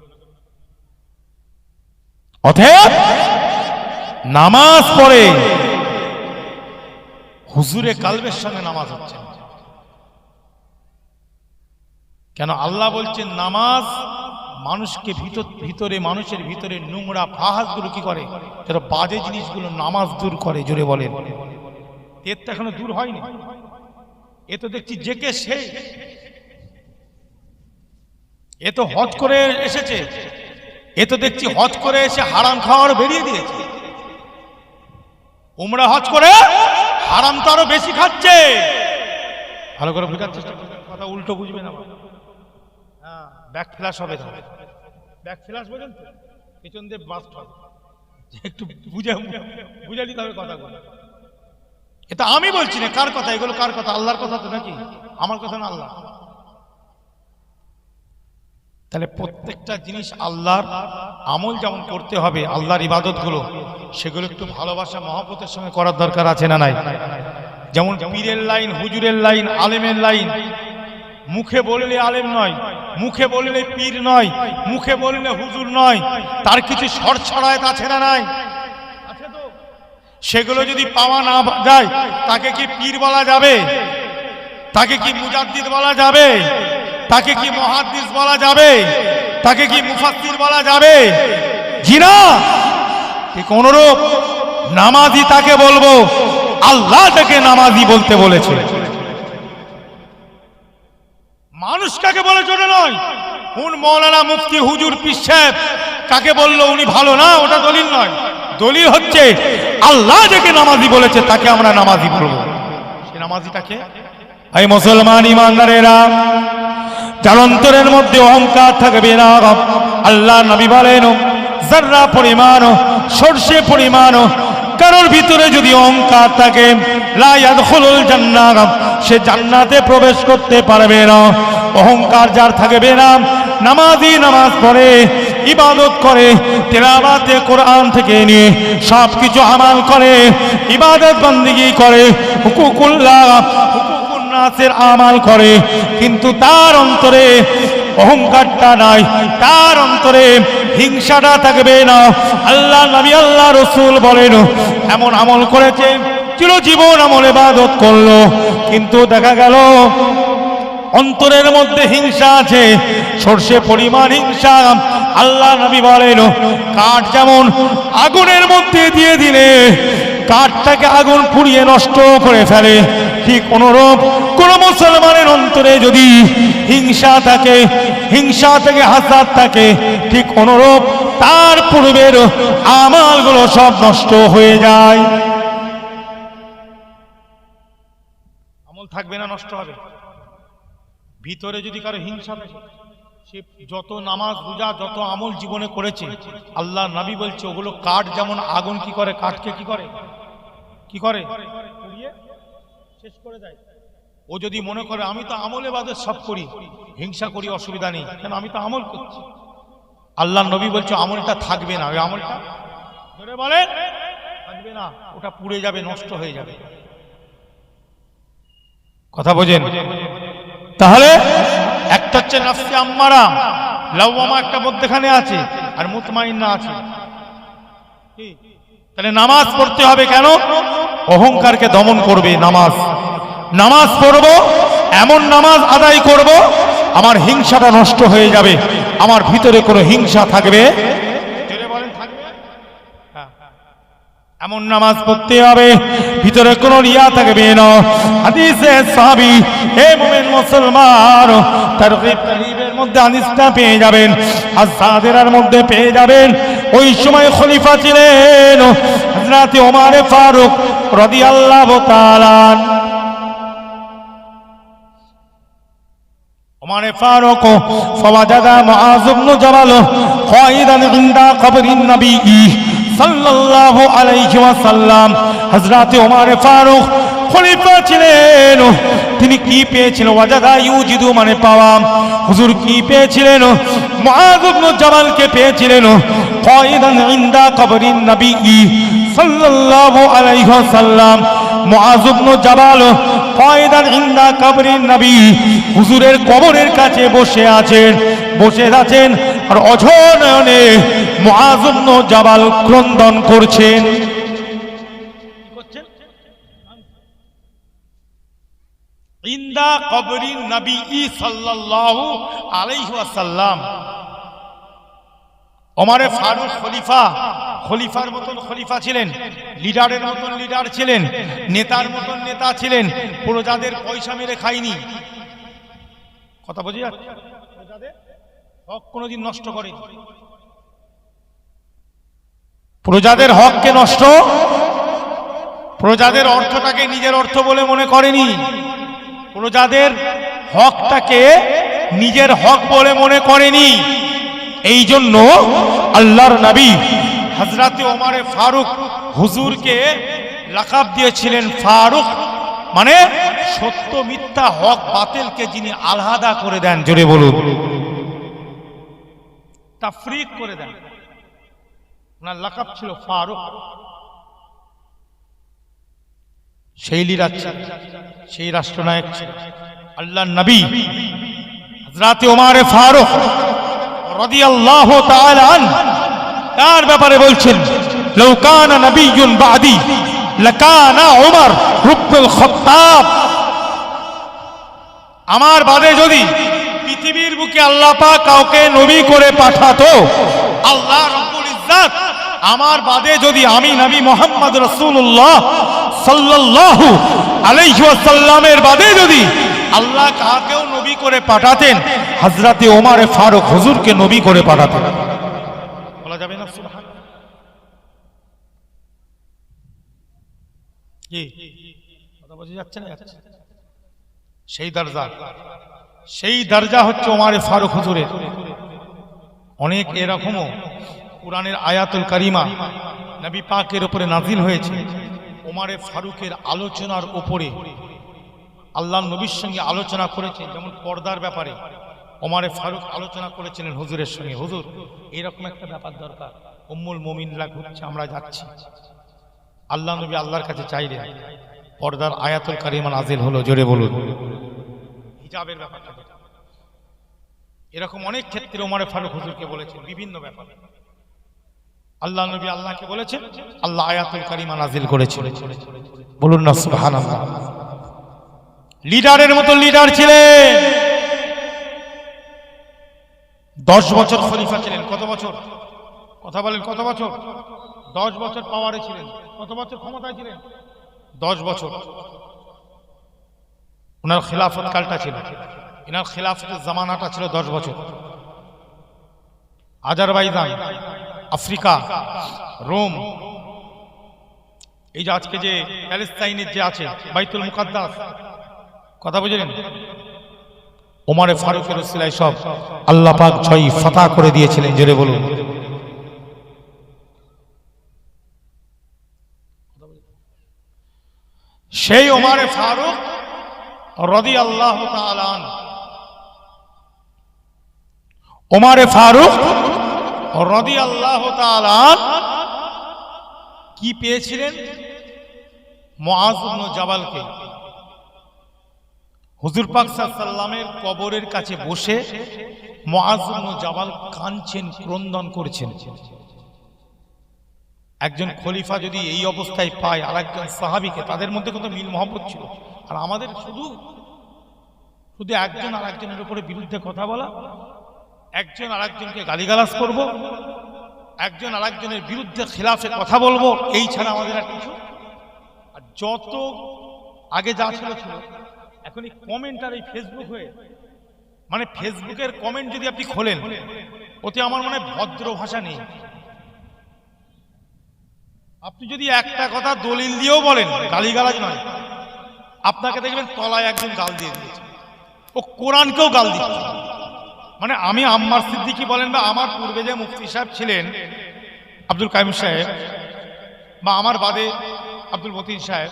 অতএব নামাজ পড়ে হুজুরে কালবের সঙ্গে নামাজ হচ্ছে। কেন আল্লাহ বলছেন নামাজ মানুষকে ভিতরে, মানুষের ভিতরে নোংরা ফাহাসগুলো কি করে? যারা বাজে জিনিসগুলো নামাজ দূর করে। জোরে বলেন। এর তো এখনো দূর হয়নি। এ তো দেখছি যে কে সে, এ তো হজ করে এসেছে, এ তো দেখছি হজ করে এসে হারাম খাওয়ার বেরিয়ে দিয়েছে। উমরা হজ করে হারাম তো আরো বেশি খাচ্ছে। ভালো করে বোঝার চেষ্টা করবেন, কথা উল্টো বুঝবে না। হ্যাঁ, ব্যাক ফ্ল্যাশ হবে, ব্যাক ফ্ল্যাশ বোঝেন তো, পেছন দিয়ে বাস্ট হবে, একটু বুঝে নিতে হবে কথাগুলো। এটা আমি বলছি না, কার কথা এগুলো? কার কথা? আল্লাহর কথা তো নাকি? আমার কথা না, আল্লাহ। তাহলে প্রত্যেকটা জিনিস আল্লাহর আমল যেমন করতে হবে, আল্লাহর ইবাদত গুলো সেগুলো একটু ভালোবাসা, মহব্বতের সঙ্গে করার দরকার আছে না নাই? যেমন পীরের লাইন, হুজুরের লাইন, আলেমের লাইন, মুখে বললে আলেম নয়, মুখে বললে পীর নয়, মুখে বললে হুজুর নয়, তার কিছু সরছড়ায়ত আছে না নাই? সেগুলো যদি পাওয়া না যায়, তাকে কি পীর বলা যাবে? তাকে কি মুজাদ্দিদ বলা যাবে? তাকে কি মুহাদ্দিস বলা যাবে? তাকে কি মুফাসসির বলা যাবে? জি না। ঠিক অনুরূপ নামাজি তাকে বলবো, আল্লাহ তাকে নামাজি বলতে বলেছে। মানুষ কাকে বলে জোরে নয়। কোন মৌলানা, মুফতি, হুজুর, পীর সাহেব কাকে বললো উনি ভালো না, ওটা দলিল নয়। দলিল হচ্ছে আল্লাহ যাকে নামাজি বলেছে তাকে আমরা নামাজি বলবো। সে নামাজিটাকে, এই মুসলমান ইমানদারেরা, যার অন্তরের মধ্যে অহংকার থাকবে না, আল্লাহ নবী বলেন যাররা পরিমাণ, সরষে পরিমাণ কারোর ভিতরে যদি অহংকার থাকে, লা ইয়াদখুলুল জান্নাহ, সে জান্নাতে প্রবেশ করতে পারবে না। অহংকার যার থাকবে না, নামাজি নামাজ পড়ে, ইবাদত করে, তেলাওয়াতে কোরআন থেকে নিয়ে সব কিছু আমাল করে, ইবাদত বন্দেগী করে, হুকুকুল্লাহ, হুকুকুন নাসের আমাল করে, কিন্তু তার অন্তরে অহংকারটা নাই, তার অন্তরে হিংসাটা থাকবে না। আল্লাহ নবী, আল্লাহ রাসূল বলেন এমন আমল করেছে চিরজীবন আমল ইবাদত করলো, কিন্তু দেখা গেল অন্তরের মধ্যে হিংসা আছে, সর্ষে পরিমাণ হিংসা। আল্লাহ নবী বলেন, কাঠ যেমন আগুনের মধ্যে দিয়ে দিলে কাঠটাকে আগুন পুড়িয়ে নষ্ট করে ফেলে, ঠিক অনুরূপ কোন মুসলমানের অন্তরে যদি হিংসা থাকে, হিংসা থেকে হাসাদ থাকে, ঠিক অনুরূপ তার পূর্বের আমালগুলো সব নষ্ট হয়ে যায়। আমল থাকবে না, নষ্ট হবে। ভিতরে যদি কারো হিংসা থাকে, সে যত নামাজ রোজা যত আমল জীবনে করেছে, আল্লাহ নবী বলছে ওগুলো কাঠ যেমন আগুন কি করে, কাঠকে কি করে, কি করে, পুড়িয়ে শেষ করে দেয়। ও যদি মনে করে আমি তো আমলে বাদে সব করি, হিংসা করি, অসুবিধা নেই, কেন আমি তো আমল করছি, আল্লাহ নবী বলছে আমলটা থাকবে না, ওই আমলটা ধরে বলে থাকবে না, ওটা পুড়ে যাবে, নষ্ট হয়ে যাবে। কথা বোঝেন? তাহলে একটা হচ্ছে নাফসে আম্মারা, লাওয়ামা একটা মধ্যখানে আছে, আর মুতমাইন্না আছে। তাহলে নামাজ পড়তে হবে কেন? অহংকারকে দমন করবে নামাজ। নামাজ পড়বো, এমন নামাজ আদায় করব আমার হিংসাটা নষ্ট হয়ে যাবে, আমার ভিতরে কোনো হিংসা থাকবে, এমন নামাজ পড়তে হবে ভিতরে কোনো রিয়া থাকবে না। হাদিসে সাহাবী, হে মুমিন মুসলমান, তারগীব তারহিবের মধ্যে হাদিসটা পেয়ে যাবেন, আস-সাদিরার মধ্যে পেয়ে যাবেন। ওই সময় খলিফা ছিলেন হযরত ওমর ফারুক রাদিয়াল্লাহু তাআলা। ওমর ফারুক ফাওয়াজাদা মুআয ইবনে জাবাল কায়িদান ইনদা কবরিন নবী সাল্লাল্লাহু আলাইহি ওয়াসাল্লাম। হযরত ওমর ফারুক খলিফা ছিলেন, তিনি কি পেয়েছিলেন? ওয়াজাদা ইউজিদু মানে পাওয়া। হুজুর কি পেয়েছিলেন? মুআয ইবনে জাবালকে পেয়েছিলেন কায়িদান ইনদা কবরিন নবী সাল্লাল্লাহু আলাইহি ওয়াসাল্লাম। মুআয ইবনে জাবাল কায়িদান ইনদা কবরিন নবী, হুজুরের কবরের কাছে বসে আছেন, আর অঝনয়নে মুআয ইবনে জাবাল ক্রন্দন করছেন। ইনদা কবরিন নবী সাল্লাল্লাহু আলাইহি ওয়াসাল্লাম। ওমর ফারুক খলিফার মতন খলিফা ছিলেন, লিডারের মতন লিডার ছিলেন, নেতার মতন নেতা ছিলেন, প্রজাদের পয়সা মেরে খায়নি। কথা বুঝে যাচ্ছে? প্রজাদের হক কোনোদিন নষ্ট করেনি, প্রজাদের হককে নষ্ট, প্রজাদের অর্থটাকে নিজের অর্থ বলে মনে করেনি, প্রজাদের হকটাকে নিজের হক বলে মনে করেনি। এই জন্য আল্লাহর নবী হযরত ওমর ফারুক হুজুরকে লাকাব দিয়েছিলেন ফারুক, মানে সত্য মিথ্যা হক বাতিলকে যিনি আলাদা করে দেন। জোরে বলুন, তাফরিক করে দেন। ওনার লাকাব ছিল ফারুক। সেই লিডার ছিলেন, সেই রাষ্ট্রনায়ক ছিলেন আল্লাহর নবী হযরত ওমর ফারুক রাদিয়াল্লাহু তাআলা আনহু। তার ব্যাপারে বলছেন, লাউ কানা নবিয়্যুন বাদি লাকানা ওমর ইবনুল খাত্তাব। আমার বাদে যদি পৃথিবীর বুকে আল্লাহ পাক কাউকে নবী করে পাঠাতো, আল্লাহ রাব্বুল ইজ্জত আমার বাদে যদি আমি নবী মুহাম্মদ রাসূলুল্লাহ সাল্লাল্লাহু আলাইহি ওয়াসাল্লামের বাদে যদি আল্লাহ কাকেও নবী করে পাঠাতেন, হযরত ওমর ফারুক হুজুরকে নবী করে পাঠাতেন। বলা যাবে না সুবহানাল্লাহ? কি কথা বোঝা যাচ্ছে না? সেই দরজা হচ্ছে ওমর ফারুক হুজুরের। অনেক এরকমও কুরআনের আয়াতুল কারিমা নবী পাকের উপরে নাজিল হয়েছে, ওমর ফারুকের আলোচনার উপরে আল্লাহ নবীর সঙ্গে আলোচনা করেছেন। যেমন পর্দার ব্যাপারে ওমর ফারুক আলোচনা করেছিলেন হুজুরের সঙ্গে, হুজুর এরকম একটা ব্যাপার দরকার, উম্মুল মুমিনরা ঘুরছে, আমরা যাচ্ছি। আল্লাহ নবী আল্লাহর কাছে চাইলেন, পর্দার আয়াতুল কারিমা নাজিল হলো। জোরে বলুন, হিজাবের ব্যাপারটা। এরকম অনেক ক্ষেত্রে ওমর ফারুক হুজুরকে বলেছেন বিভিন্ন ব্যাপারে। আল্লাহ নবী আল্লাহকে বলেছেন, আল্লাহ আয়াতুল কারিমা নাজিল করেছেন। বলুন না সুবহানাল্লাহ। লিডারের মতো লিডার ছিলেন। 10 বছর খলিফা ছিলেন। কত বছর? কথা বলেন, কত বছর? 10 বছর পাওয়ারে ছিলেন। কত বছর ক্ষমতায় ছিলেন? 10 বছর। ওনার খিলাফত কালটা ছিল, এনার খিলাফতের জামানাটা ছিল 10 বছর। আজারবাইজান, আফ্রিকা, রোম, এই যে আজকে যে প্যালেস্তাইনের যে আছে বাইতুল মুকাদ্দাস, কথা বুঝলেন? ওমরে ফারুকের ওসিলায় সব আল্লাহ পাক জয় ফাতহ করে দিয়েছিলেন। জোরে বলুন। সেই ওমরে ফারুক রাদিয়াল্লাহু তাআলা আনহু, ওমরে ফারুক রাদিয়াল্লাহু তাআলা কি পেয়েছিলেন? মুআজ ইবনে জাবালকে। হুজুর পাক সাল্লাল্লাহু আলাইহি ওয়াসাল্লামের কবরের কাছে বসে মুআজ ইবনে জাবাল কাঁদছেন, ক্রন্দন করছেন। একজন খলিফা যদি এই অবস্থায় পায় আর একজন সাহাবীকে, তাদের মধ্যে কত মিল মহব্বত ছিল। আর আমাদের শুধু শুধু একজন আর একজনের উপরে বিরুদ্ধে কথা বলা, একজন আর একজনকে গালিগালাজ করব, একজন আর একজনের বিরুদ্ধে খিলাফে কথা বলবো, এই ছাড়া আমাদের আর কিছু। আর যত আগে যা ছিল ছিল, এখন এই কমেন্ট আর এই ফেসবুক হয়ে, মানে ফেসবুকের কমেন্ট যদি আপনি খোলেন, ওতে আমার মনে হয় ভদ্র ভাষা নেই। আপনি যদি একটা কথা দলিল দিয়েও বলেন, গালিগালাজ নয়, আপনাকে দেখবেন তলায় একজন গাল দিয়ে দিয়েছে, ও কোরআনকেও গাল দিচ্ছে। মানে আমি আম্মার সিদ্দিকী বলেন, বা আমার পূর্বে যে মুফতি সাহেব ছিলেন আব্দুল কাইম সাহেব, বা আমার বাদে আব্দুল মতিন সাহেব,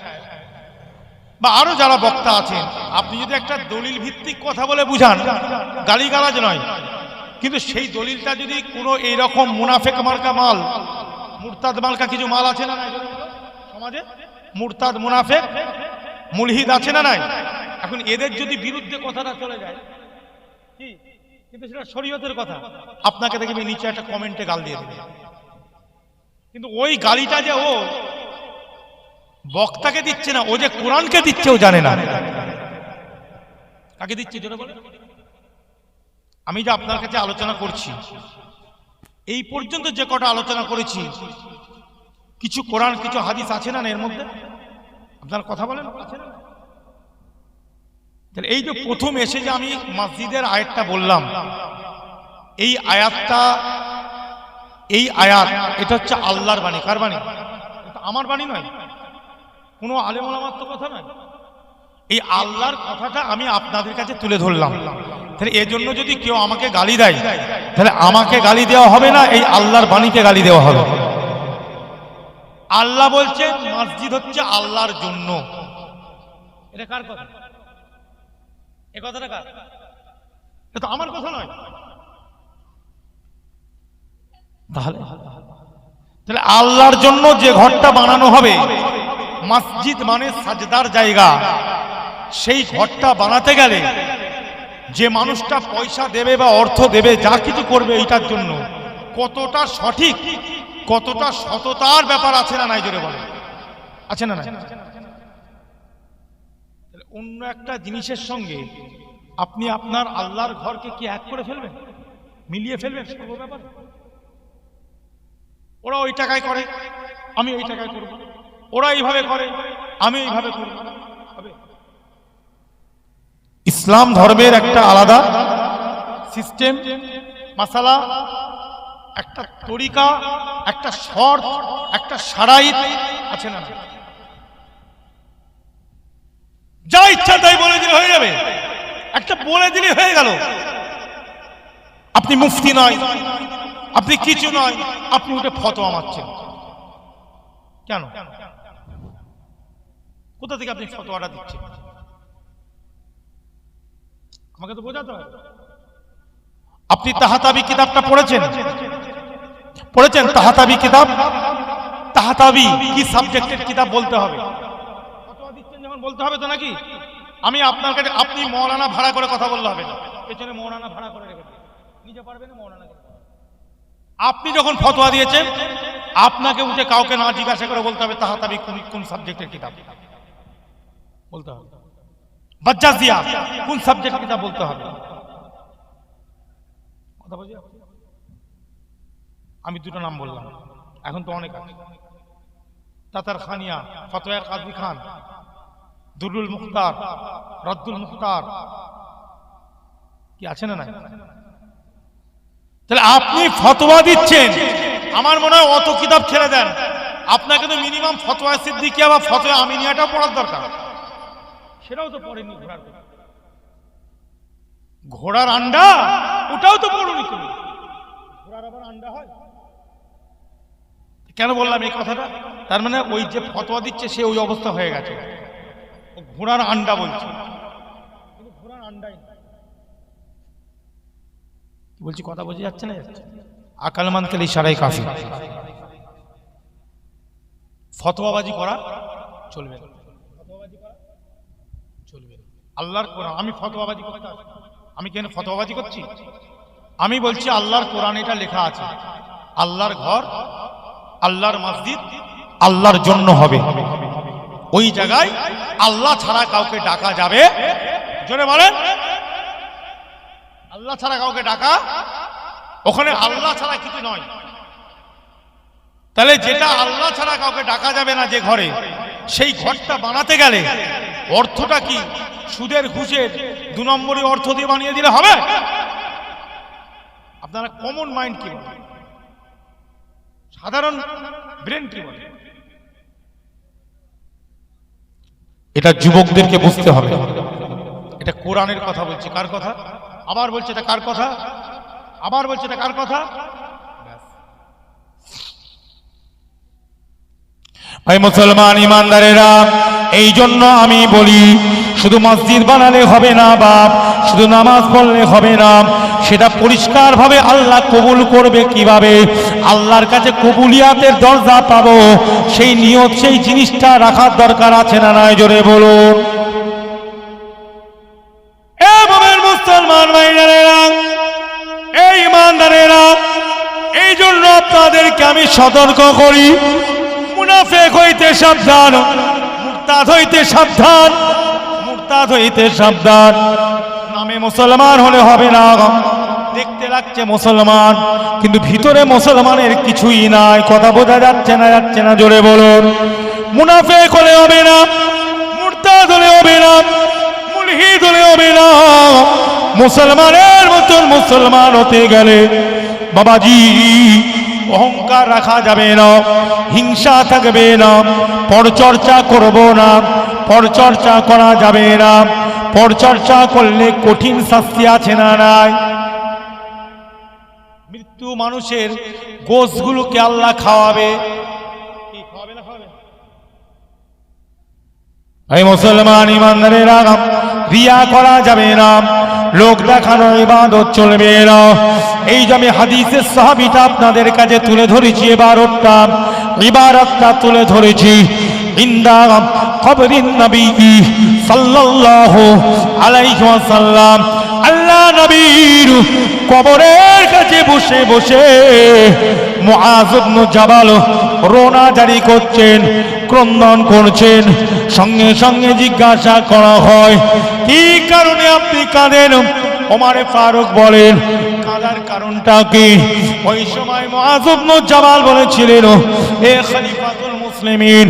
বা আরো যারা বক্তা আছেন, আপনি যদি একটা দলিল ভিত্তিক কথা বলে বুঝান, গালিগালাজ নয়, কিন্তু সেই দলিলটা যদি কোনো এইরকম মুনাফেক মার্কা মাল, মুরতাদ মার্কা কিছু মাল আছে না নাই সমাজে, মুরতাদ মুনাফেক মুলহিদ আছে না নাই, এখন এদের যদি বিরুদ্ধে কথাটা চলে যায় কি, কিন্তু সেটা শরীয়তের কথা, আপনাকে দেখবে নিচে একটা কমেন্টে গাল দিয়ে দেবে। কিন্তু ওই গালিটা যে ও বক্তাকে দিচ্ছে না, ও যে কোরআনকে দিচ্ছে ও জানে না। কাকে দিচ্ছে জোরে বলে? আমি যে আপনার কাছে আলোচনা করছি, এই পর্যন্ত যে কটা আলোচনা করেছি, কিছু কোরআন কিছু হাদিস আছে না এর মধ্যে? আপনার কথা বলেন, আছে না? তাহলে এই যে প্রথম এসে যে আমি মসজিদের আয়াতটা বললাম, এই আয়াতটা, এই আয়াত এটা হচ্ছে আল্লাহর বাণী। কার বাণী? এটা আমার বাণী নয়, কোনো আলেম ওলামার তো কথা নয়, এই আল্লাহর কথাটা আমি আপনাদের কাছে তুলে ধরলাম। তাহলে এর জন্য যদি কেউ আমাকে গালি দেয়, তাহলে আমাকে গালি দেওয়া হবে না, এই আল্লাহর বাণীকে গালি দেওয়া হবে। আল্লাহ বলছেন মসজিদ হচ্ছে আল্লাহর জন্য। এটা কার কথা? এ কথাটা কার? এটা তো আমার কথা নয়। তাহলে আল্লাহর জন্য যে ঘরটা বানানো হবে, মসজিদ মানে সাজদার জায়গা, সেই ঘরটা বানাতে গেলে যে মানুষটা পয়সা দেবে বা অর্থ দেবে, যা কিছু করবে এইটার জন্য, কতটা সঠিক, কতটা সততার ব্যাপার আছে না নাই জোরে বলে? আছে না নাই? অন্য একটা জিনিসের সঙ্গে আপনি আপনার আল্লাহর ঘরকে কি এক করে ফেলবেন, মিলিয়ে ফেলবেন সব ব্যাপার? ওরা ওই টাকায় করে, আমি ওই টাকায় করব, ওরা এইভাবে করে, আমি এইভাবে করব। ইসলাম ধর্মের একটা আলাদা সিস্টেম, মাসালা, একটা তরিকা, একটা শর্ত, একটা শারাইত আছে না? যা ইচ্ছা তাই বলে দিলে হয়ে যাবে, একটা বলে দিলে হয়ে গেল। আপনি মুফতি নয়, আপনি কিছু নয়, আপনি উঠে ফতোয়া মারছেন কেন? কোথা থেকে আপনি ফতোয়াটা দিচ্ছেন? আমাকে তো বোঝাতে হবে। আপনি তাহাতাবি কিতাবটা পড়েছেন? পড়েছেন তাহাতাবি কিতাব? তাহাতাবি কি সাবজেক্টের কিতাব বলতে হবে? ফতোয়া দিচ্ছেন যখন বলতে হবে তো নাকি? আমি আপনার কাছে, আপনি মৌলানা ভাড়া করে কথা বললে হবে না, পেছনে মৌলানা ভাড়া করে রেখে নিজে পারবেন না, মৌলানা আপনি যখন ফতোয়া দিয়েছেন আপনাকে উঠে কাউকে না জিজ্ঞাসা করে বলতে হবে তাহাতাবি কোন সাবজেক্টের কিতাব বলতে হবে, বাজ্জাজিয়া কোন সাবজেক্টের কিতাব বলতে হবে। কথা বুঝি? আমি দুটো নাম বললাম, এখন তো অনেক আছে। তাতার খানিয়া, ফতোয়া কাজী খান, দুরুল মুখতার, রদ্দুল মুখতার, কি আছে না নাই? তাহলে আপনি ফতোয়া দিচ্ছেন, আমার মনে হয় অত কিতাব ছেড়ে দেন, আপনাকে তো মিনিমাম ফতোয়া সিদ্দিকিয়া বা ফতোয়া আমিনিয়াটাও পড়ার দরকার। সেটাও তো পড়েনি। ঘোড়ার আন্ডা ওটাও তো পড়ুনি তুমি। ঘোড়ার আবার আন্ডা হয়? কেন বললাম এই কথাটা? তার মানে ওই যে ফতোয়া দিচ্ছে সে ওই অবস্থা হয়ে গেছে, ঘোড়ার আন্ডা বলছে, কিন্তু ঘোড়ার আন্ডাই বলছি। কথা বোঝা যাচ্ছে না? আকাল মানতে ইশারাই কাফি। ফতোয়াবাজি করা চলবে না, চলবে না। আল্লাহর কোরআন, আমি ফতোয়াবাজি করতে আসি? আমি কেন ফতোয়াবাজি করছি? আমি বলছি আল্লাহর কোরআন এটা লেখা আছে, আল্লাহর ঘর, আল্লাহর মসজিদ আল্লাহর জন্য হবে। ওই জায়গায় আল্লাহ ছাড়া কাউকে ডাকা যাবে? জোরে বলেন, আল্লাহ ছাড়া কাউকে ডাকা, ওখানে আল্লাহ ছাড়া কিছু নয়। তাহলে যেটা আল্লাহ ছাড়া কাউকে ডাকা যাবে না যে ঘরে, সেই ঘরটা বানাতে গেলে অর্থটা কি সুদের ঘুষের 2 নম্বরই অর্থ দিয়ে বানিয়ে দিলে হবে? আপনারা কমন মাইন্ড কি বলেন, সাধারণ ব্রেন কি বলে? এটা যুবকদেরকে বুঝতে হবে। এটা কোরআনের কথা বলছে। কার কথা? আবার বলছে এটা কার কথা? আবার বলছে এটা কার কথা? ভাই মুসলমান ইমানদারেরা, এই জন্য আমি বলি শুধু মসজিদ বানালে হবে না বাপ, শুধু নামাজ পড়লে হবে না, সেটা পরিষ্কারভাবে আল্লাহ কবুল করবে কিভাবে, আল্লাহর কাছে কবুলিয়াতের দরজা পাবো, সেই নিয়ত, সেই জিনিসটা রাখার দরকার আছে না নাই? জোরে বলুন। মুসলমান ভাইরা, এই ইমানদারেরা, এই জন্য আপনাদেরকে আমি সতর্ক করি, মুনাফিক হইতে সাবধান, মুরতাদ হইতে সাবধান, মুরতাদ হইতে সাবধান। নামে মুসলমান হলে হবে না, দেখতে লাগছে মুসলমান কিন্তু ভিতরে মুসলমানের কিছুই নাই। কথা বোঝা যাচ্ছে না? যাচ্ছে না? জোরে বলুন। মুনাফিক হলে হবে না, মুরতাদ হলে হবে না, মুলহিদ হলে হবে না। মুসলমানের মতন মুসলমান হতে গেলে বাবাজি অহংকার রাখা যাবে না, হিংসা থাকবে না, পরচর্চা করব না, পরচর্চা করা যাবে না। পরচর্চা করলে কঠিন শাস্তি আছে না নাই? মৃত্যু মানুষের গোশগুলোকে আল্লাহ খাওয়াবে। কি খাওয়াবে না খাওয়াবে? এই মুসলমান ইমানদারেরা, রিয়া করা যাবে না, লোক দেখানো ইবাদত চলবে না। এই যে আমি হাদিসের সাহাবীটা আপনাদের কাছে তুলে ধরেছি, ইবারতটা তুলে ধরেছি। ইন্দা কবরিন নবী সাল্লাল্লাহু আলাইহি ওয়াসাল্লাম, আল্লাহ নবীর কবরের কাছে বসে বসে মুআজ ইবনে জাবাল রোনা জারি করছেন, ক্রন্দন করছেন। সঙ্গে সঙ্গে জিজ্ঞাসা করা হয়, কি কারণে আপনি কাঁদেন? ওমর ফারুক বলেন, কাঁদার কারণটা কি? ওই সময় মুআজ ইবনে জাবাল বলেছিলেন, হে খলিফাতুল মুসলিমিন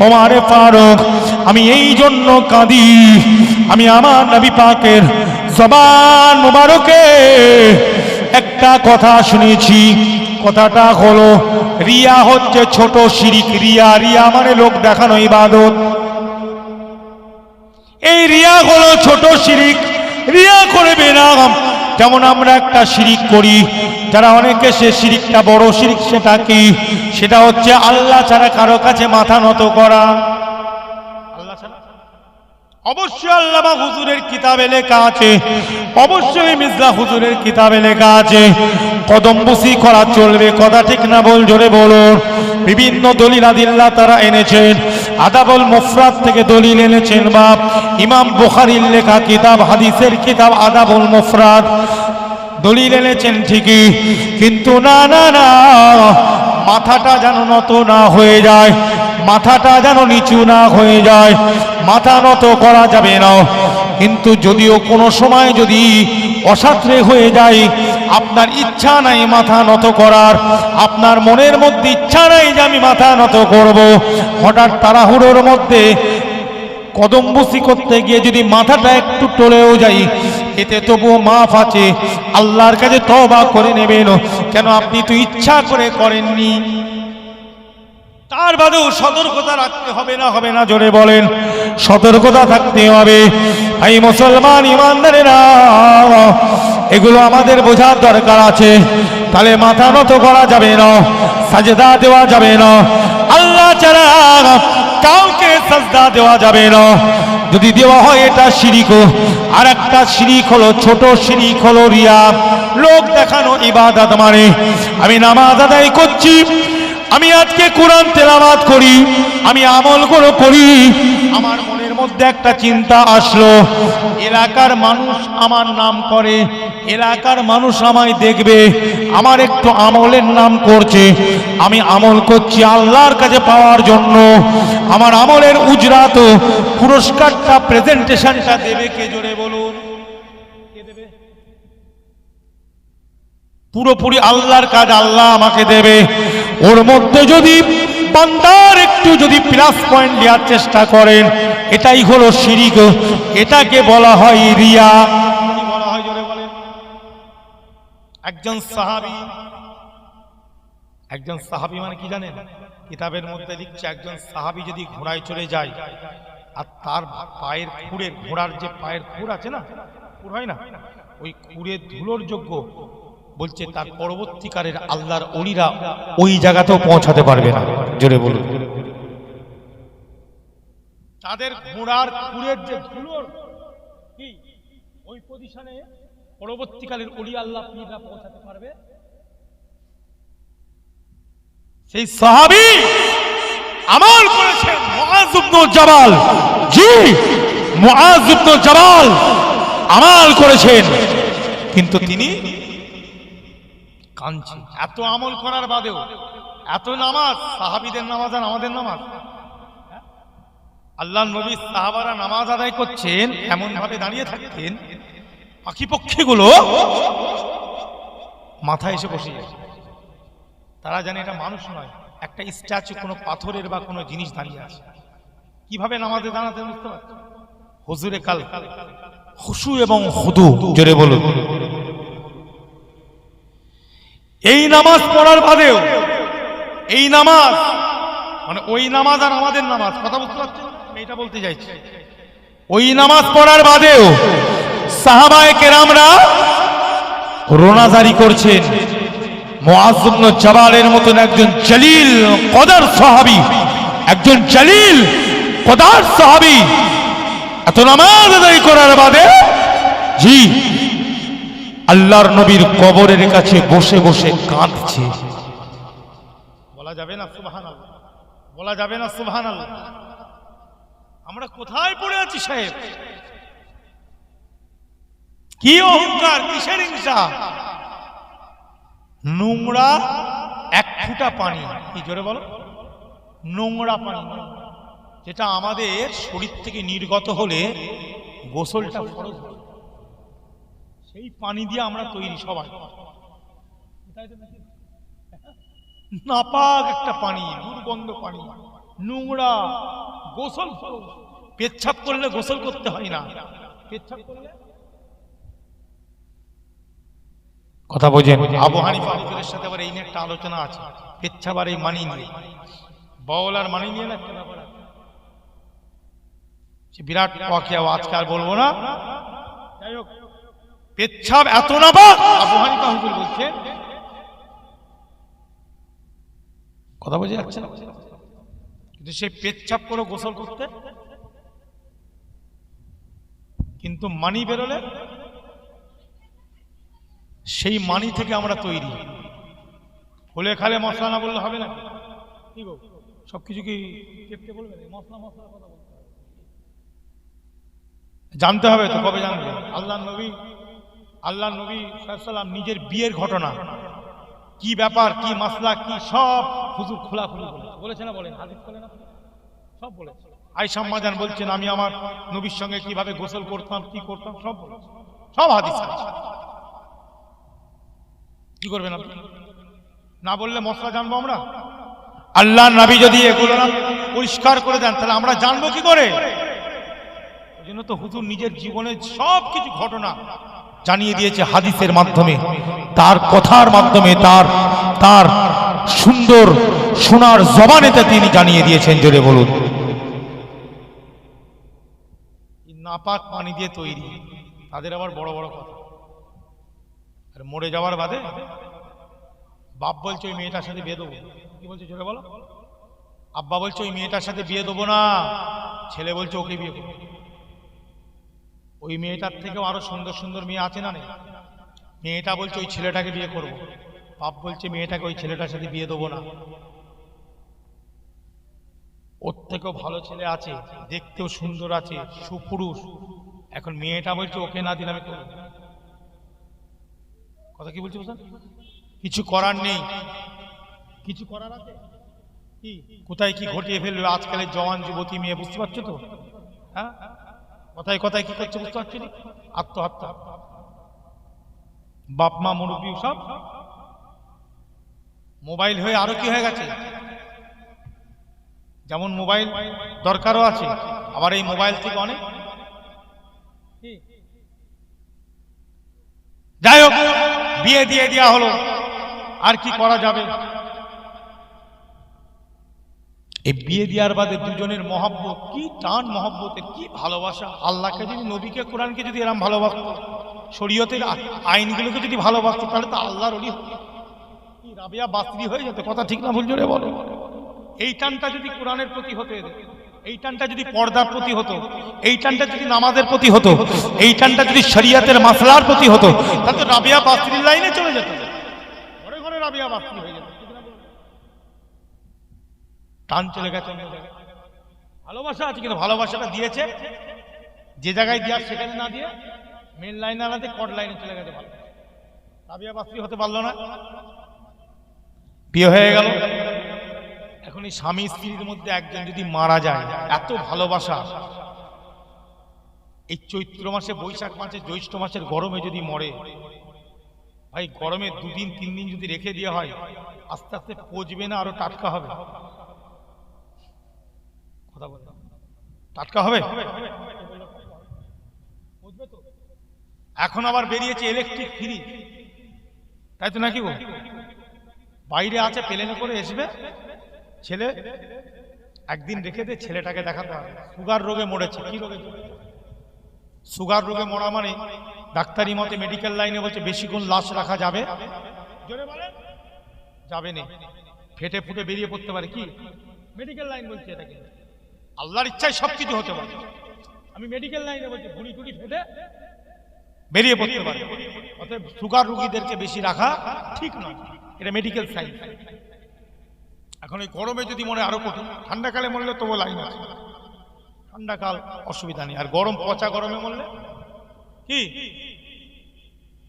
ওমর ফারুক, আমি এই জন্য কাঁদি, আমি আমার নবী পাকের জবান মুবারকে একটা কথা শুনেছি। কথাটা হলো, রিয়া হচ্ছে ছোট শিরিক। রিয়া মানে লোক দেখানো ইবাদত। এই রিয়া হলো ছোট শিরিক, রিয়া করবে না। যেমন আমরা একটা শিরিক করি, যারা অনেকে সে শিরিকটা বড় শিরিক। সেটা কি? সেটা হচ্ছে আল্লাহ ছাড়া কারো কাছে মাথা নত করা। আল্লাহ ছাড়া অবশ্যই আল্লামা হুজুরের কিতাবে লেখা আছে, অবশ্যই মির্জা হুজুরের কিতাবে লেখা আছে কদমবুসি করা চলবে। কথা ঠিক না? বল, জোরে বলুন। বিভিন্ন দলিল আদিল্লাহ তারা এনেছেন, আদাবুল মুফরাদ থেকে দলিল এনেছেন, বাপ ইমাম বুখারীর লেখা কিতাব, হাদিসের কিতাব আদাবুল মুফরাদ, দলিল এনেছেন ঠিকই, কিন্তু না না না, মাথাটা যেন নত না হয়ে যায়, মাথাটা যেন নিচু না হয়ে যায়, মাথা নত করা যাবে না। কিন্তু যদিও কোনো সময় যদি অসাত্রে হয়ে যায়, আপনার ইচ্ছা নাই মাথা নত করার, আপনার মনের মধ্যে ইচ্ছা নাই যে আমি মাথা নত করব, হঠাৎ তাড়াহুড়োর মধ্যে কদম বসি করতে গিয়ে যদি মাথাটা একটু টলেও যাই, এতে তবুও মাফ আছে, আল্লাহর কাছে তওবা করে নেবেন। কেন আপনি তো ইচ্ছা করে করেননি। তার বাদেও সতর্কতা রাখতে হবে না, হবে না জোরে বলেন, সতর্কতা থাকতে হবে। ভাই মুসলমান ইমানদারেরা, এগুলো আমাদের বোঝার দরকার আছে। তাহলে মাথা নত করা যাবে না, সাজদা দেওয়া যাবে না, আল্লাহ ছাড়া কাউকে সাজদা দেওয়া যাবে না। যদি দেওয়া হয় এটা শিরিক। আর একটা শিরিক হলো, ছোট শিরিক হলো রিয়া, লোক দেখানো ইবাদত। মানে আমি নামাজ আদায় করছি, আমি আজকে কোরআন তেলাওয়াত করি, আমি আমল করি, আমার মনের মধ্যে একটা চিন্তা আসলো, এলাকার মানুষ আমার নাম করে, এলাকার মানুষ আমায় দেখবে, আমার একটু আমলের নাম করছে, আমি আমল করছি আল্লাহর কাছে পাওয়ার জন্য। আমার আমলের উজরাত, পুরস্কারটা, প্রেজেন্টেশনটা দেবে কে জোরে বলুন? কে দেবে? পুরোপুরি আল্লাহর কাজ আল্লাহ আমাকে দেবে। ওর মধ্যে যদি বান্দার একটু যদি প্লাস পয়েন্ট দেওয়ার চেষ্টা করেন, এটাই হলো শিরিক, এটাকে বলা হয় রিয়া। কি বলা হয় জোরে বলেন? একজন সাহাবী মানে কি জানেন? কিতাবের মধ্যে লিখছে, একজন সাহাবী যদি ঘোড়ায় চড়ে যায় আর তার পায়ের খুঁড়ের, ঘোড়ার যে পায়ের খুঁড় আছে না, খুঁড় হয় না, ওই খুঁড়ের ধুলোর যোগ্য, বলছে তার পরবর্তীকারের আল্লাহর ওলিরা ওই জায়গাতেও পৌঁছাতে পারবে না। জোরে বলুন। তাদের ঘোড়ার খুঁড়ের যে ধুলোর কি ওই পজিশনে পরবর্তীকালের ওলি আল্লাহ পীররা পৌঁছাতে পারবে। সেই সাহাবী আমল করেছেন মুআজ ইবনে জাবাল। জি, মুআজ ইবনে জাবাল আমল করেছেন, কিন্তু তিনি কাঁদছেন। এত আমল করার বাদেও, এত নামাজ, সাহাবীদের নামাজ আর আমাদের নামাজ, আল্লাহ নবী সাহাবারা নামাজ আদায় করছেন, এমন ভাবে দাঁড়িয়ে থাকতেন, পাখি পক্ষীগুলো মাথায় এসে বসে যায়। তারা জানে এটা মানুষ নয়, একটা স্ট্যাচু, কোনো পাথরের বা কোনো জিনিস দাঁড়িয়ে আছে। কিভাবে নামাজে দাঁড়াতে বুঝতে পারছেন? হুজুরে কাল খুশু এবং হুদু, জোরে বলুন। এই নামাজ পড়ার বাদেও, এই নামাজ মানে ওই নামাজ আর আমাদের নামাজ, কথা বুঝতে পারছেন? এটা বলতে চাইছি, ওই নামাজ পড়ার বাদেও সাহাবায়ে কেরামরা রোনাজারি করছেন। মুআজ ইবনে জাবালের মতন একজন জলিল কদর সাহাবী, একজন জলিল কদর সাহাবী এত নামাজ আদায় করার বাদে, জি, আল্লাহর নবীর কবরের কাছে বসে বসে কাঁদছে। বলা যাবে না সুবহানাল্লাহ? বলা যাবে না সুবহানাল্লাহ? আমরা কোথায় পড়ে আছি সাহেব? কি অহংকার, কিসের হিংসা? নোংরা এক ফুটা পানি, কি জোরে বলো, নোংরা পানি, যেটা আমাদের শরীর থেকে নির্গত হলে গোসলটা ফরজ, সেই পানি দিয়ে আমরা তৈরি সবাই। নাপাক একটা পানি, দুর্গন্ধ পানি, নোংরা, গোসল ফরজ। পেচ্ছাপ করলে গোসল করতে হয় না, পেচ্ছাপ করলে, কথা বোঝেন? আবু হানিফা হুজুরের সাথে আবার এই নিয়ে একটা আলোচনা আছে, পেচ্ছাপ আর এই মানি নিয়ে, বাউল আর মানি নিয়ে না একটা ব্যাপার আছে, বিরাট ওয়াকিয়া, আজকে আর বলবো না। যাই হোক, পেচ্ছাপ এত নাপাক, আবু হানিফা হুজুর বলছেন, কথা বোঝা যাচ্ছে না? কিন্তু সেই পেচ্ছাপ করে গোসল করতে, কিন্তু মানি বেরোলে সেই মানি থেকে আমরা তৈরি। হলে খালে মশলা না বললে হবে না, কি গো? সবকিছু কি কেটে বলবে? মশলা মশলার কথা বলতে হবে, জানতে হবে তো। কবে জানবে? আল্লাহ নবী আল্লাহ নবী সাল্লাল্লাহু আলাইহি ওয়াসাল্লাম নিজের বিয়ের ঘটনা, কি ব্যাপার, কি মাসলা, কি সব হুজুর খোলাখুলি বলেছে না? বলেন, হাদিস বলে না, সব বলেছে। আয়েশা আম্মা জান বলছেন আমি আমার নবীর সঙ্গে কিভাবে গোসল করতাম, কি করতাম, সব বলেছে, সব হাদিস আছে। কি করবেন আপনি? না বললে মশলা জানবো আমরা? আল্লাহ নবী যদি এগুলো না পরিষ্কার করে দেন তাহলে আমরা জানবো কি করে? ওই জন্য তো হুজুর নিজের জীবনের সব কিছু ঘটনা জানিয়ে দিয়েছে হাদিসের মাধ্যমে, তার কথার মাধ্যমে, তার সুন্দর সোনার জবানেতে তিনি জানিয়ে দিয়েছেন। জোরে বলুন। নাপাক পানি দিয়ে তৈরি, তাদের আবার বড় বড় কথা। আর মরে যাওয়ার বাদে বাপ বলছে ওই মেয়েটার সাথে বিয়ে দেবো। কি বলছে জোরে বলো? আব্বা বলছে ওই মেয়েটার সাথে বিয়ে দেবো না, ছেলে বলছে ওকে বিয়ে করবো। ওই মেয়েটার থেকেও আরো সুন্দর সুন্দর মেয়ে আছে না? নেই? মেয়েটা বলছে ওই ছেলেটাকে বিয়ে করব, বাপ বলছে মেয়েটাকে ওই ছেলেটার সাথে বিয়ে দেবো না। ওর থেকেও ভালো ছেলে আছে, দেখতেও সুন্দর আছে, সুপুরুষ, এখন মেয়েটা বলছে ওকে না দিলে আমি করবো। কথা কি বলছি বুঝলেন? কিছু করার নেই, কিছু করার আছে কি? কোথায় কি ঘটিয়ে ফেলবে আজকালের জওয়ান যুবতী মেয়ে, বুঝতে পারছো তো? হ্যাঁ, কথায় কথায় কি করছে বুঝতে পারছি? আত্মহত্যা, বাপ মা মুরব্বী সব মোবাইল হয়ে আরো কি হয়ে গেছে। যেমন মোবাইল দরকারও আছে, আবার এই মোবাইল থেকে অনেক, যাই হোক বিয়ে দিয়ে দেওয়া হলো, আর কি করা যাবে? এই বিয়ে দেওয়ার বাদে দুজনের মহব্বত, কি টান মহব্বতের, কি ভালোবাসা। আল্লাহকে যদি, নবীকে, কোরআনকে যদি এরম ভালোবাসত, শরীয়তের আইনগুলোকে যদি ভালোবাসত, তাহলে তো আল্লাহর ওলি কি রাবিয়া বাসরি হয়ে যেত। কথা ঠিক না ভুল জোরে বলো? এই টানটা যদি কোরআনের প্রতি হতো, এই টানটা যদি পর্দার প্রতি হতো, এই টানটা যদি নামাজের প্রতি হতো, এই টানটা যদি শরিয়তের মাসলার প্রতি হতো, তাহলে তো রাবিয়া বাসরির লাইনে চলে যেত, ঘরে ঘরে রাবিয়া বাসরি হয়ে যেত। টান চলে গেছে অন্য জায়গায়। ভালোবাসা আছে, কিন্তু ভালোবাসাটা দিয়েছে যে জায়গায় দেওয়ার সেখানে না দিয়ে মেন লাইনে আনাতে কট লাইনে চলে গেছে। ভালো রাবিয়া বাসরি হতে পারলো না, বিয়ে হয়ে গেল। এখন এই স্বামী স্ত্রীর মধ্যে একজন যদি মারা যায়, এত ভালোবাসা, এই চৈত্র মাসে, বৈশাখ মাসে, জ্যৈষ্ঠ মাসের গরমে যদি মরে, ভাই গরমে 2 দিন 3 দিন যদি রেখে দেওয়া হয়, আস্তে আস্তে পচবে না, আরো টাটকা হবে। কথা বললাম, টাটকা হবে। এখন আবার বেরিয়েছে ইলেকট্রিক ফ্রিজ, তাই তো নাকি? বাইরে আছে, প্লেনে করে আসবে, ছেলে একদিন রেখে দে, ছেলেটাকে দেখাতে হবে। সুগার রোগে মরেছে। কি রোগে? সুগার রোগে মরা মানে ডাক্তারি মতে, মেডিকেল লাইনে বলছে বেশিক্ষণ লাশ রাখা যাবে, জোরে বলে যাবে না, ফেটে ফুটে বেরিয়ে পড়তে পারে। কি মেডিকেল লাইন বলছে এটাকে? আল্লাহর ইচ্ছায় সবকিছু হতে পারে। আমি মেডিকেল লাইনে বলছি ভুড়ি টুড়ি ফেটে বেরিয়ে পড়তে পারে। অতএব সুগার রোগীদেরকে বেশি রাখা ঠিক নয়, এটা মেডিকেল সাইন্স। এখন এই গরমে যদি মনে আরো কঠিন, ঠান্ডাকালে মরলে তবু লাইন আছে, ঠান্ডাকাল অসুবিধা নেই। আর গরম, পচা গরমে মরলে কি?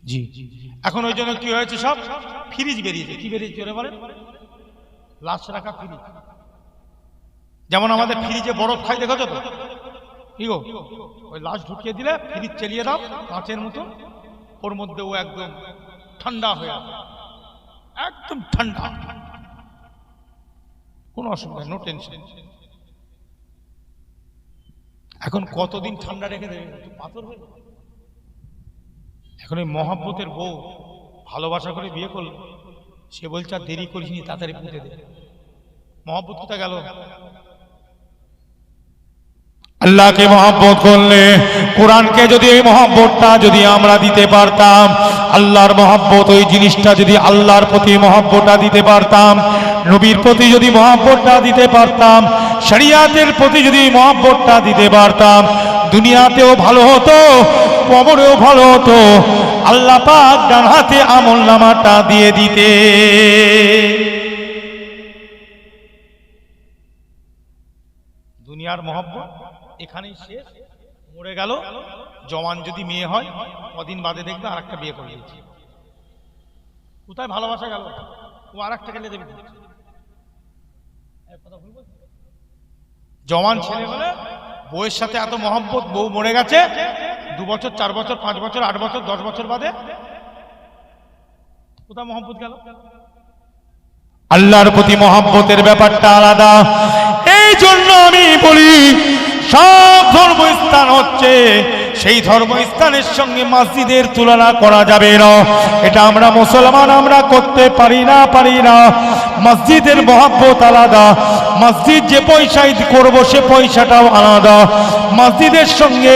জি, এখন ওই জন্য কি হয়েছে, সব ফ্রিজ বেরিয়েছে। কি বেরিয়েছে জোরে বলেন? লাশ রাখা ফ্রিজ। যেমন আমাদের ফ্রিজে বরফ খাই, দেখেছো তো? কি গো, ওই লাশ ঢুকিয়ে দিলে ফ্রিজ চালিয়ে দাও কাঁচের মতো, ওর মধ্যে ও একদম ঠান্ডা হয়ে আছে, একদম ঠান্ডা, কোনো অসুবিধা, নো টেনশন। এখন কতদিন ঠান্ডা রেখে দেবে? পাথর হয়ে। এখন ওই মহাব্বতের বউ ভালোবাসা করে বিয়ে করলো, সে বলছে আর দেরি করিসনি, তাড়াতাড়ি পুঁতে দে। মহাব্বত কোথায় গেল? আল্লাহকে মহব্বত করলে, কোরআনকে যদি এই মহব্বতটা যদি আমরা দিতে পারতাম, আল্লাহর মহব্বত, ওই জিনিসটা যদি আল্লাহর প্রতি মহব্বতটা দিতে পারতাম, নবীর প্রতি যদি মহব্বতটা দিতে পারতাম, শরিয়াতের প্রতি যদি মহব্বতটা দিতে পারতাম, দুনিয়াতেও ভালো হতো, কবরেও ভালো হতো। আল্লাহ পাক ডান হাতে আমলনামাটা দিয়ে দিতে। দুনিয়ার মহব্বত এখানেই শেষ, মরে গেল, জওয়ান যদি মেয়ে হয় কদিন বাদে দেখবে আর একটা বিয়ে করে দিয়েছে। কোথায় ভালোবাসা গেল? ও আর একটা গেলে দেবে। জওয়ান ছেলে বলে বউয়ের সাথে এত মহব্বত, বউ মরে গেছে 2 বছর 4 বছর 5 বছর 8 বছর 10 বছর বাদে, কোথায় মহব্বত গেল? আল্লাহর প্রতি মহব্বতের ব্যাপারটা আলাদা। এই জন্য আমি বলি সব ধর্মস্থান হচ্ছে, সেই ধর্মস্থানের সঙ্গে মসজিদের তুলনা করা যাবে না। এটা আমরা মুসলমান আমরা করতে পারি না। মসজিদের মহব্বত আলাদা, মসজিদ যে পয়সায় করবো সে পয়সাটাও আলাদা। মসজিদের সঙ্গে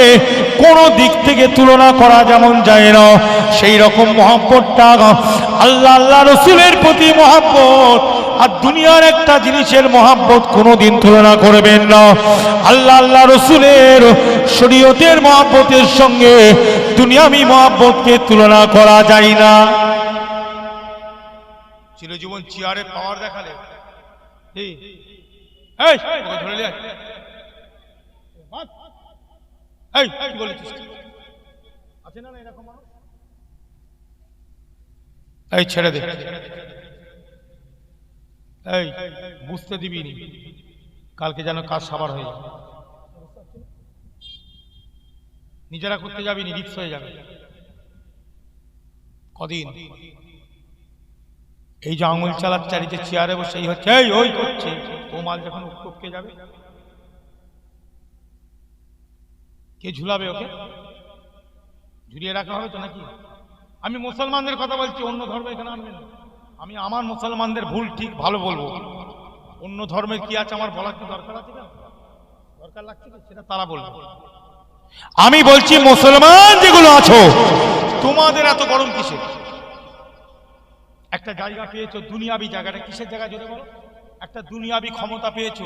কোনো দিক থেকে তুলনা করা যেমন যায় না, সেই রকম মহব্বতটা আল্লাহ রসুলের প্রতি মহব্বত আর দুনিয়ার একটা জিনিসের মহব্বত কোনোদিন তুলনা করবেন না। আল্লাহ রসুলের শরীয়তের মহব্বতের সঙ্গে দুনিয়াবি মহব্বতকে তুলনা করা যায় না। চিরজীবন চেয়ারে পাওয়ার দেখালে ছেড়ে দে, এই বুঝতে দিবি নি, কালকে যেন কাজ সাবার হয়ে যাবে। নিজেরা করতে যাবি নি, রিক্স হয়ে যাবে। কদিন এই যে আঙুল চালাচ্ছে আর এই যে চেয়ারে বসে এই হচ্ছে এই ওই করছে, ও মাল যখন টপকে যাবে কে ঝুলাবে? ওকে ঝুলিয়ে রাখা হবে তো নাকি? আমি মুসলমানদের কথা বলছি, অন্য ধর্ম এখানে আনবেন না। আমি আমার মুসলমানদের ভুল ঠিক ভালো বলবো, অন্য ধর্মের কি আছে আমার বলার কি দরকার আছে? দরকার লাগছে না, সেটা তারা বলবে। আমি বলছি মুসলমান যেগুলো আছো, তোমাদের এত গরম কিসের? একটা জায়গা পেয়েছো, দুনিয়াবি জায়গাটা কিসের জায়গা জোরে বলো? একটা দুনিয়াবি ক্ষমতা পেয়েছো,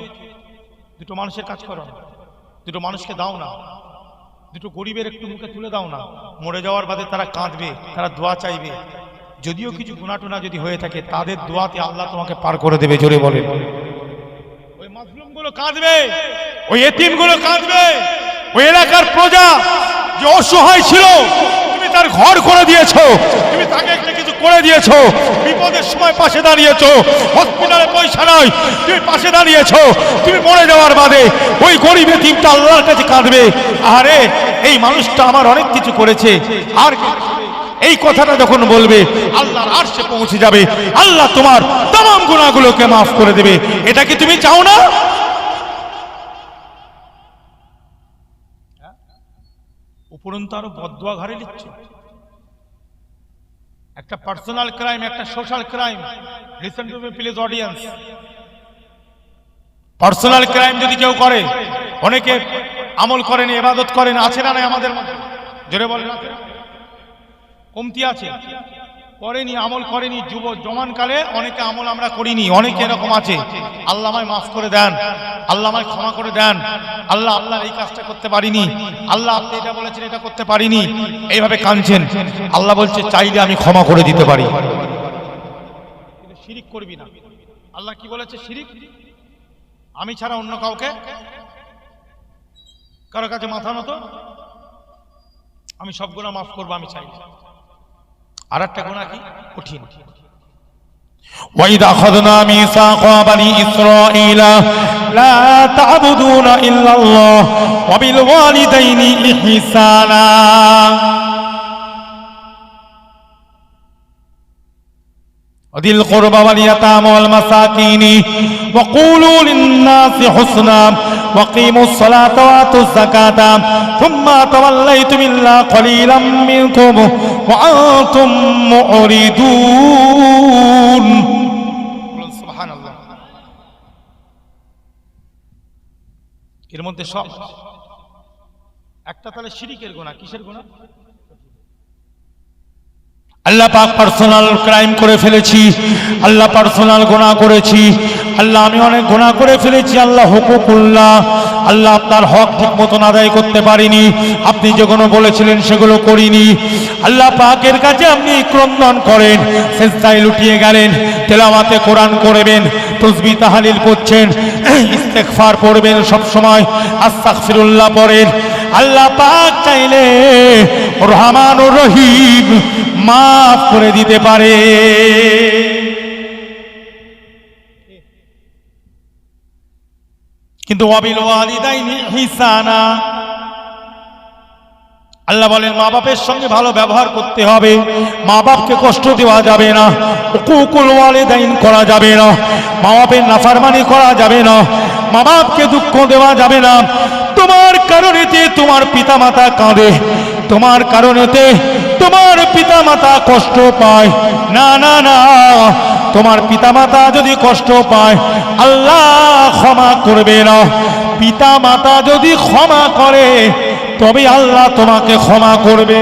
দুটো মানুষের কাজ করো না, দুটো মানুষকে দাও না, দুটো গরিবের একটু মুখে তুলে দাও না। মরে যাওয়ার বাদে তারা কাঁদবে, তারা দোয়া চাইবে। যদিও কিছু গুনাহটুনা যদি হয়ে থাকে, তাদের দোয়াতে আল্লাহ তোমাকে পার করে দেবে। জোরে বলেন। ওই মাজলুম গুলো কাঁদবে, ওই এতিম গুলো কাঁদবে, ওই এলাকার প্রজা যে অসহায় ছিল, তুমি তার ঘর করে দিয়েছো, তুমি তাকে একটা কিছু করে দিয়েছো, বিপদের সময় পাশে দাঁড়িয়েছো, হসপিটালে পয়সা নাই তুমি পাশে দাঁড়িয়েছো, তুমি মরে যাওয়ার বাদে ওই গরিব এতিমটা আল্লাহর কাছে কাঁদবে, আরে এই মানুষটা আমার অনেক কিছু করেছে। আর এই কথাটা যখন বলবে আল্লাহর আরশে পৌঁছে যাবে, আল্লাহ তোমার तमाम গুনাহগুলোকে মাফ করে দেবে। এটা কি তুমি চাও না? উপরন্তু আরো বদদুয়া ঘরে লিখছে। একটা পার্সোনাল ক্রাইম, একটা social crime. Listen to me please audience. Personal crime যদি কেউ করে, অনেকে আমল করেন, ইবাদত করেন, আছে না নাই আমাদের মধ্যে? জোরে বলেন। কমতি আছে, করেনি, আমল করেনি। জওয়ানকালে অনেকে আমল আমরা করিনি, অনেকে এরকম আছে। আল্লাহ আমায় মাফ করে দেন, আল্লাহ আমায় ক্ষমা করে দেন, আল্লাহ আল্লাহর এই কাজটা করতে পারিনি, আল্লাহ আপনি এটা বলেছেন এটা করতে পারিনি, এইভাবে কাঁদছেন। আল্লাহ বলছে চাইলে আমি ক্ষমা করে দিতে পারি, কিন্তু শিরিক করবি না। আল্লাহ কি বলেছে? শিরিক আমি ছাড়া অন্য কাউকে কারো কাছে মাথা নত, আমি সব গুনাহ মাফ করবো আমি চাই। আর একটা গুনাহ কি কঠিন। وَإِذْ أَخَذْنَا مِيثَاقَ بَنِي إِسْرَائِيلَ لَا تَعْبُدُونَ إِلَّا اللَّهَ وَبِالْوَالِدَيْنِ إِحْسَانًا وذي القربى واليتامى والمساكين وقولوا للناس حسنا وقيموا الصلاة وآتوا الزكاة ثم توليتم إلا قليلا منكم وأنتم معرضون سبحان الله। এর মধ্যে সব একটা তাহলে শিরকের গুনাহ। কিসের গুনাহ? আল্লাহ পাক পার্সোনাল ক্রাইম করে ফেলেছি, আল্লাহ পার্সোনাল গুনাহ করেছি, আল্লাহ আমি অনেক গুনাহ করে ফেলেছি। আল্লাহ হুকুকুল্লাহ, আল্লাহ আপনার হক ঠিক মতন আদায় করতে পারিনি, আপনি যেগুলো বলেছিলেন সেগুলো করিনি। আল্লাহ পাকের কাছে আপনি ক্রন্দন করেন, সিজদায় লুটিয়ে গেলেন, তেলাওয়াতে কোরআন করবেন, তাসবিহ তাহলিল করছেন, ইস্তেগফার পড়বেন সব সময়, আস্তাগফিরুল্লাহ পড়েন, আল্লাহ পাক চাইলে রহমান ও রহিম মাফ করে দিতে পারে। কিন্তু ওয়াবিল ওয়ালিদাইনি ইহসানা, আল্লাহ বলেন মা বাপের সঙ্গে ভালো ব্যবহার করতে হবে, মা বাপকে কষ্ট দেওয়া যাবে না, হুকুকুল ওয়ালিদাইন করা যাবে না, মা বাপের নাফরমানি করা যাবে না, মা বাপকে দুঃখ দেওয়া যাবে না। তোমার কারণেতে তোমার পিতামাতা কাঁদে, তোমার কারণেতে তোমার পিতামাতা কষ্ট পায়, না না না, তোমার পিতামাতা যদি কষ্ট পায় আল্লাহ ক্ষমা করবে না। পিতামাতা যদি ক্ষমা করে তবে আল্লাহ তোমাকে ক্ষমা করবে।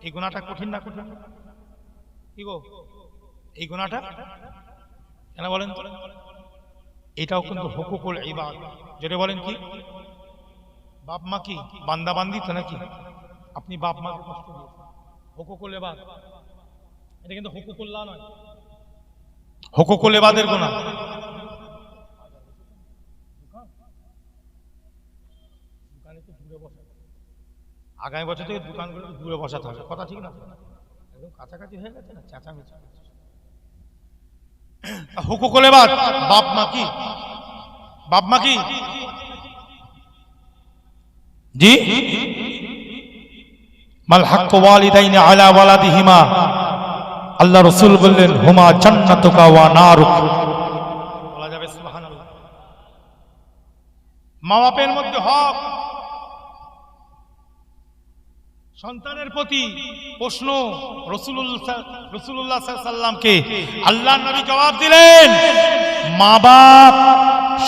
এই গুনাহটা কঠিন না কঠিন? কি গো এই গুনাহটা কেন বলেন? এটাও কিন্তু হুকুকুল ইবাদ। যেটা বলেন কি বাপ মা কি বান্দা বান্দি তো নাকি? আপনি বাপ মাকে কষ্ট দিয়েছেন, হুকুকুল ইবাদ। এটা কিন্তু হুকুকুল্লাহ নয়, হুকুকুল ইবাদের গুনাহ। আগামী বছর থেকে দোকানগুলো দূরে বসাতে হবে, কথা ঠিক না? একদম কাছাকাছি হয়ে গেছে না, চেঁচামেচি। হুকুকুল ইবাদ, বাপ মা কি বাপ মা কি জি মাল হাক্কু ওয়ালিদাইনি আলা ওয়ালাদিহিমা, আল্লাহ রাসূল বললেন হুমা জান্নাতুকা ওয়া নারুক। বলা যাবে সুবহানাল্লাহ। মা বাপের মধ্যে হক, সন্তানের প্রতি প্রশ্ন রাসূলুল্লাহ সাল্লাল্লাহু আলাইহি সাল্লামকে আল্লাহর নবী জবাব দিলেন, মা বাপ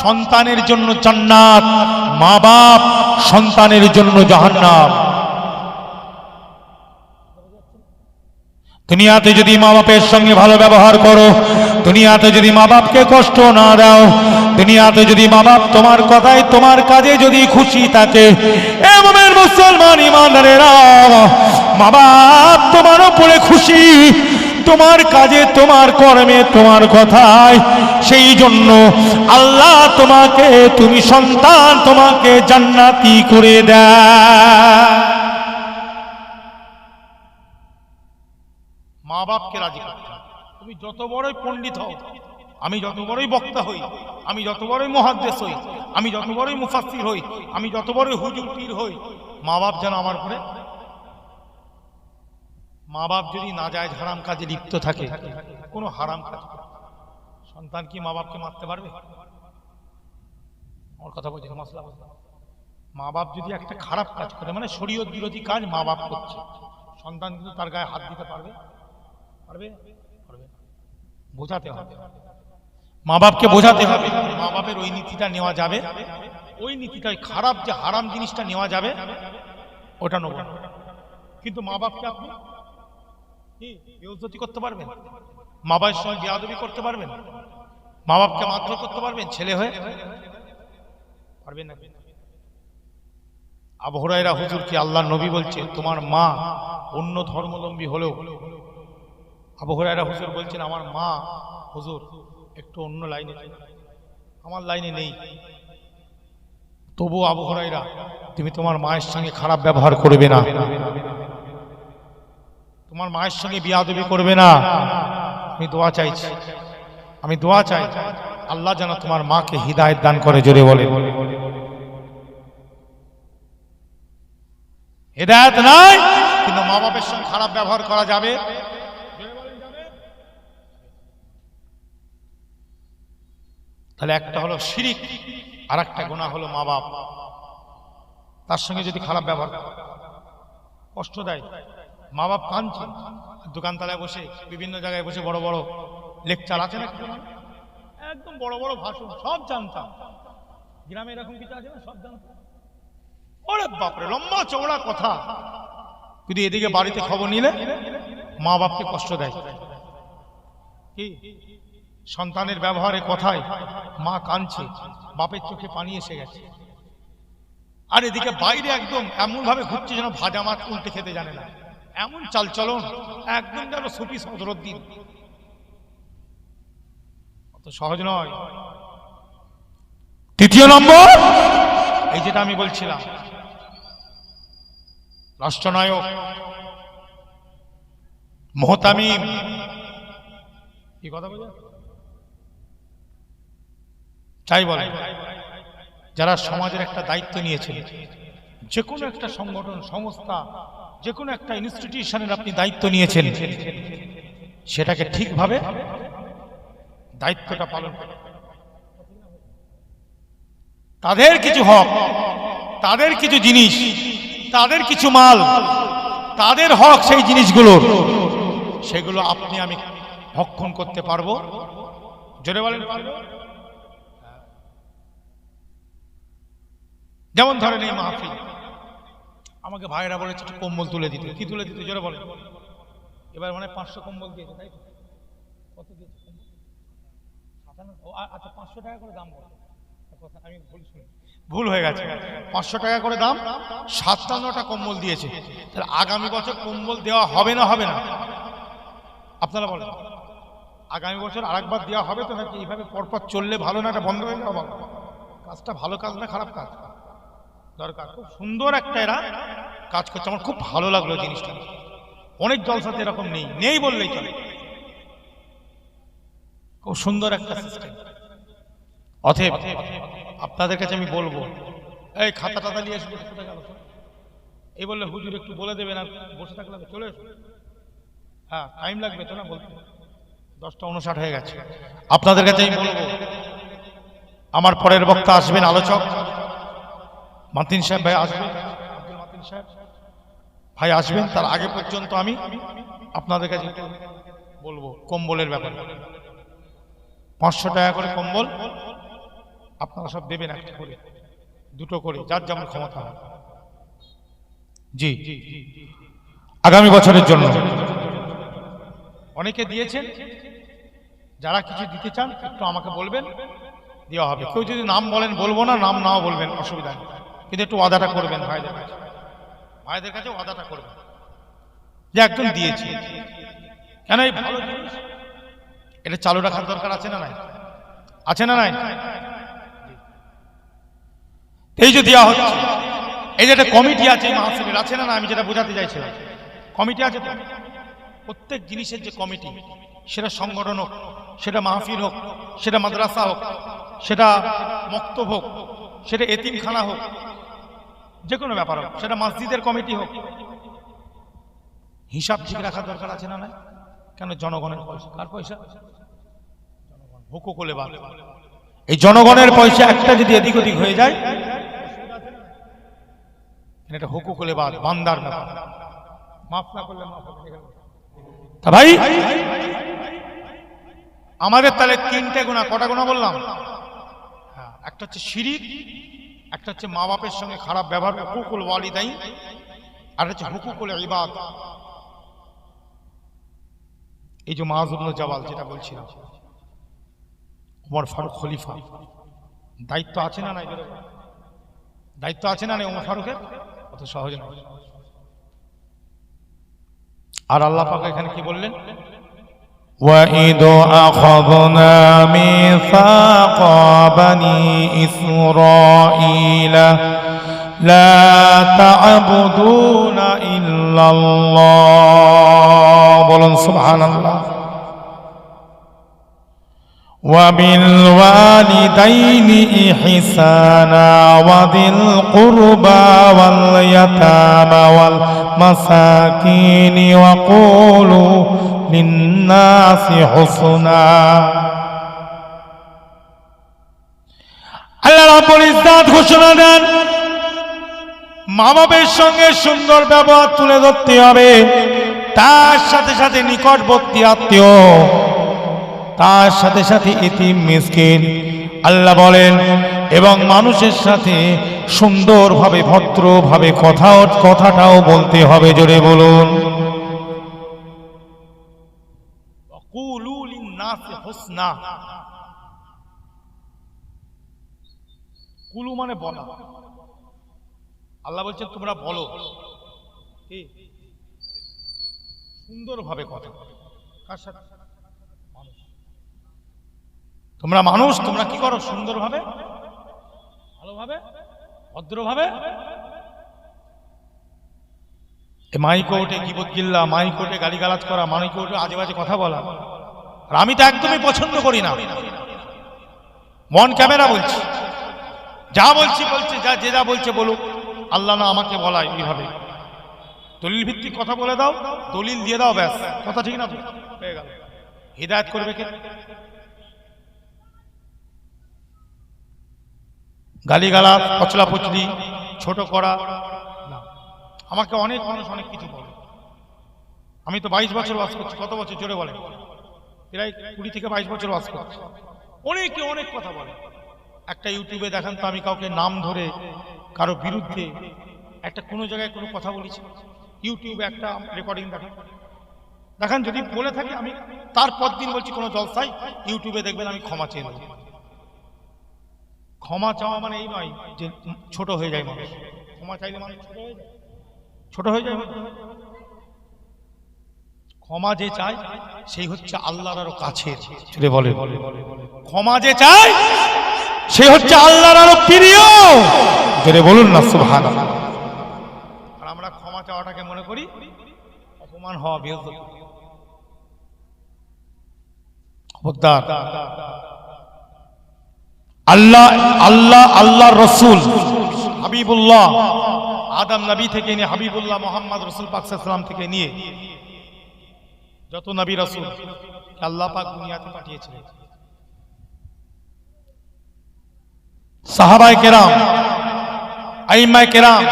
সন্তানের জন্য জান্নাত, মা বাপ সন্তানের জন্য জাহান্নাম। দুনিয়াতে যদি মা বাপের সঙ্গে ভালো ব্যবহার করো, দুনিয়াতে যদি মা বাপকে কষ্ট না দাও, দুনিয়াতে যদি মা বাপ তোমার কথায় তোমার কাজে যদি খুশি থাকে, এমন মুসলমান ইমানদারেরা মা বাপ তোমার উপরে খুশি, তোমার কাজে তোমার কর্মে তোমার কথায়, সেই জন্য আল্লাহ তোমাকে তুমি সন্তান তোমাকে জান্নাতি করে দেয়। মা বাপকে রাজি করতে হবে। তুমি যত বড়ই পণ্ডিত হও, আমি যত বড়ই বক্তা হই, আমি যত বড়ই মুহাদ্দিস হই, আমি যত বড়ই মুফাসসির হই, আমি যত বড়ই হুজুর পীর হই, মা বাপ যেন আমার উপরে, মা বাপ যদি নাজায়েজ হারাম কাজে লিপ্ত থাকে, কোনো হারাম কাজ, সন্তান কি মা বাপকে মারতে পারবে? আমার কথা বলছি মাসলা। মা বাপ যদি একটা খারাপ কাজ করে, মানে শরীয়ত বিরোধী কাজ মা বাপ করছে, সন্তান কিন্তু তার গায়ে হাত দিতে পারবে? পারবে? পারবে। বোঝাতে হবে, মা বাপকে বোঝাতে হবে। মা বাপের ওই নীতিটা নেওয়া যাবে, ওই নীতিটাই খারাপ, যে হারাম জিনিসটা নেওয়া যাবে ওটা নেব। কিন্তু মা বাপকে আপনি কি বেইজ্জতি করতে পারবেন? মা বাবার সঙ্গে বেয়াদবি করতে পারবেন? মা বাপকে মারধর করতে পারবেন ছেলে হয়ে? পারবেন না। আবু হুরায়রা হুজুরকে আল্লাহর নবী বলছে তোমার মা অন্য ধর্মাবলম্বী হলেও, আবু হুরায়রা হুজুর বলছেন আমার মা হুজুর একটু অন্য লাইনে, আমার লাইনে নেই, তবু আবু হুরায়রা তুমি তোমার মায়ের সঙ্গে খারাপ ব্যবহার করবে না, তোমার মায়ের সঙ্গে বিয়াদবি করবে না। আমি দোয়া চাইছি, আমি দোয়া চাই আল্লাহ যেন তোমার মাকে হিদায়াত দান করে। জোরে বলে হিদায়াত নাই, কিন্তু মা বাপের সঙ্গে খারাপ ব্যবহার করা যাবে? তাহলে একটা হলো শিরিক, আর একটা গুনাহ হলো মা বাপ, তার সঙ্গে যদি খারাপ ব্যবহার কষ্ট দেয়। মা বাপ কাঁদছে দোকানতলায় বসে, বিভিন্ন জায়গায় বসে বড় বড় লেকচার আছে না, একদম বড় বড় ভাষণ, সব জানতাম, গ্রামে এরকম কিছু আছে না, সব জানতাম। ওরে বাপরে লম্বা চওড়া কথা, কিন্তু এদিকে বাড়িতে খবর নিলে মা বাপকে কষ্ট দেয়। কি সন্তানের ব্যবহারে কথায় মা কাঁদছে, বাপের চোখে পানি এসে গেছে, আর এদিকে বাইরে একদম এমন ভাবে ঘুরছে যেন ভাজা মাছ উল্টে খেতে জানে না, এমন চালচলন একদম যেন সুফি সদরুদ্দিন। অত সহজ নয়। তৃতীয় নম্বর এই যেটা আমি বলছিলাম, রাষ্ট্রনায়ক মোহতামিম, কি কথা বলে চাই বলে, যারা সমাজের একটা দায়িত্ব নিয়েছেন, যে কোনো একটা সংগঠন সংস্থা, যে কোনো একটা ইনস্টিটিউশনের আপনি দায়িত্ব নিয়েছেন, সেটাকে ঠিকভাবে দায়িত্বটা পালন করেন। তাদের কিছু হক, তাদের কিছু জিনিস, তাদের কিছু মাল, তাদের হক, সেই জিনিসগুলোর, সেগুলো আপনি আমি ভক্ষণ করতে পারবো? জোরে বলেন পারবো? যেমন ধরেন এই মাহফিল, আমাকে ভাইরা বলেছে একটু কম্বল তুলে দিতে। কি তুলে দিতে? জোরে বলেন। এবার মানে 500 কম্বল দিয়েছে, তাই তো? কত দিয়েছে কম্বল? 57। আচ্ছা 500 টাকা করে দাম বলো। আমি ভুল হয়ে গেছে, 500 টাকা করে দাম, 57টা কম্বল দিয়েছে। তাহলে আগামী বছর কম্বল দেওয়া হবে না হবে না? আপনারা বলেন, আগামী বছর আরেকবার দেওয়া হবে তো নাকি? এইভাবে পরপর চললে ভালো না? এটা বন্ধ হয়ে যাওয়া ভালো? কাজটা ভালো কাজ না খারাপ কাজ? দরকার। খুব সুন্দর একটা এরা কাজ করছে, আমার খুব ভালো লাগলো জিনিসটা। অনেক জলসাতে এরকম নেই, নেই বললেই চলে। খুব সুন্দর একটা সিস্টেম। অতএব আপনাদের কাছে আমি বলবো, এই খাতা টাতা নিয়ে এসে কোথায় গেল? এই বললে হুজুর একটু বলে দেবেন, আর বসে থাকলে চলে এসো। হ্যাঁ, টাইম লাগবে তো না বলতে, 10টা 59 হয়ে গেছে। আপনাদের কাছে আমি বলবো, আমার পরের বক্তা আসবেন, আলোচক মাতিন সাহেব ভাই আসবেন, আব্দুল মাতিন সাহেব ভাই আসবেন। তার আগে পর্যন্ত আমি আপনাদের কাছে বলবো কম্বলের ব্যাপারে। 500 টাকা করে কম্বল আপনারা সব দেবেন, একটা করে, দুটো করে, যার যেমন ক্ষমতা হয়। জি, আগামী বছরের জন্য অনেকে দিয়েছেন, যারা কিছু দিতে চান একটু আমাকে বলবেন, দেওয়া হবে। কেউ যদি নাম বলেন বলবো না, নাম নাও বলবেন, অসুবিধা নেই, কিন্তু একটু ওয়াদাটা করবেন ভাইদের কাছে, ভাইদের কাছে ওয়াদাটা করবেন যে একজন দিয়েছে। কেন? এই ভালো জিনিস, এটা চালু রাখার দরকার আছে না নাই? আছে না নাই? এই যে দেওয়া হচ্ছে, এই যে একটা কমিটি আছে মাহফিলের, আছে না না? আমি যেটা বোঝাতে চাইছিলাম, কমিটি আছে তো। প্রত্যেক জিনিসের যে কমিটি, সেটা সংগঠন হোক, সেটা মাহফিল হোক, সেটা মাদ্রাসা হোক, সেটা মক্তব হোক, সেটা এতিমখানা হোক, যে কোনো ব্যাপার হোক, সেটা মসজিদের কমিটি হোক, হিসাব ঠিক রাখার দরকার আছে না নাই? কেন? জনগণের পয়সা। কার পয়সা? হুকুকুল ইবাদ। এই জনগণের পয়সা একটা যদি এদিক ওদিক হয়ে যায়, এটা হুকুকুল ইবাদ, বান্দার ব্যাপার। মাফ না করলে মাফ হবে। তা ভাই, আমাদের তাহলে 3টে গুনাহ, কটা গুনাহ বললাম? হ্যাঁ, একটা হচ্ছে শিরিক, একটা হচ্ছে মা বাপের সঙ্গে খারাপ ব্যবহার, হুকুকুল ওয়ালিদাইন, আর হচ্ছে হুকুকুল ইবাদ। এই যে মুআয ইবনে জাবাল যেটা বলছিলাম, ওমর ফারুক খলিফা, দায়িত্ব আছে না নাই? দায়িত্ব আছে না নাই ওমর ফারুকের? অত সহজ নয়। আর আল্লাহ পাক এখানে কি বললেন? وَإِذْ أَخَذْنَا مِيثَاقَ بَنِي إِسْرَائِيلَ لَا تَعْبُدُونَ إِلَّا اللَّهَ বলুন সুবহানাল্লাহ। وَبِالْوَالِدَيْنِ إِحْسَانًا وَذِي الْقُرْبَى وَالْيَتَامَى وَالْمَسَاكِينِ وَقُولُوا لِلنَّاسِ حُسْنًا। আল্লাহ রাব্বুল ইজ্জত ঘোষণা দেন, মা বাবার সঙ্গে সুন্দর ব্যবহার তুলে ধরতে হবে, তার সাথে সাথে নিকটবর্তী আত্মীয়, তার সাথে সাথে এতিম মিসকিন। আল্লাহ বলেন, এবং মানুষের সাথে সুন্দরভাবে ভদ্রভাবে কথাটাও বলতে হবে। জোরে বলুন, ওয়াকুলু লিন-নাসি হুসনা। কুলু মানে বলা। আল্লাহ বলছেন তোমরা বলো, কি সুন্দরভাবে কথা। কার সাথে? তোমরা মানুষ, তোমরা কি করো? সুন্দরভাবে, ভালোভাবে ভদ্রভাবে মাইকোটে গিবত গিল্লা, মাইকোটে গালিগালাজ করা, মাইকোটে আজে বাজে কথা বলা, আর আমি তো একদমই পছন্দ করি না। মন ক্যামেরা বলছি, যা বলছি বলছে, যা যে যা বলছে বলুক, আল্লাহ না আমাকে বলায় এইভাবে। দলিল ভিত্তিক কথা বলে দাও, দলিল দিয়ে দাও, ব্যাস, কথা ঠিক না তো হয়ে গেল। হিদায়াত করবে কে? গালিগালাজ, পচলা পচলি, ছোট করা না। আমাকে অনেক মানুষ অনেক কিছু বলে। আমি তো 22 বছর ওয়াজ করছি। কত বছর জোরে বলে? প্রায় 20 থেকে 22 বছর ওয়াজ করছি। অনেকে অনেক কথা বলে। একটা ইউটিউবে দেখান তো আমি কাউকে নাম ধরে কারো বিরুদ্ধে একটা কোনো জায়গায় কোনো কথা বলেছি? ইউটিউবে একটা রেকর্ডিং দেখান, যদি বলে থাকি আমি তারপর দিন বলছি কোনো জলসায় ইউটিউবে দেখবেন আমি ক্ষমা চেয়ে নেব। ক্ষমা চাওয়া মানে এই নয় যে ছোট হয়ে যায় মানুষ। ক্ষমা চাইলে মানুষ ছোট হয়ে যায়। ক্ষমা যে চায় সেই হচ্ছে আল্লাহর আরো কাছে। বলে ক্ষমা যে চায় সে হচ্ছে আল্লাহর আরো প্রিয়। জোরে বলুন না সুবহানাল্লাহ। আর আমরা ক্ষমা চাওয়াটাকে মনে করি অপমান হওয়া, বেইজ্জতি। খবরদার। আল্লাহ আল্লাহ আল্লাহর রাসূল হাবিবুল্লাহ আদম নবী থেকে নিয়ে হাবিবুল্লাহ মুহাম্মদ রাসূল পাক সাল্লাল্লাহু আলাইহি ওয়াসাল্লাম থেকে নিয়ে যত নবী রাসূল আল্লাহ পাক দুনিয়াতে পাঠিয়েছিলেন, সাহাবায়ে কেরাম, আইম্মায়ে কেরাম,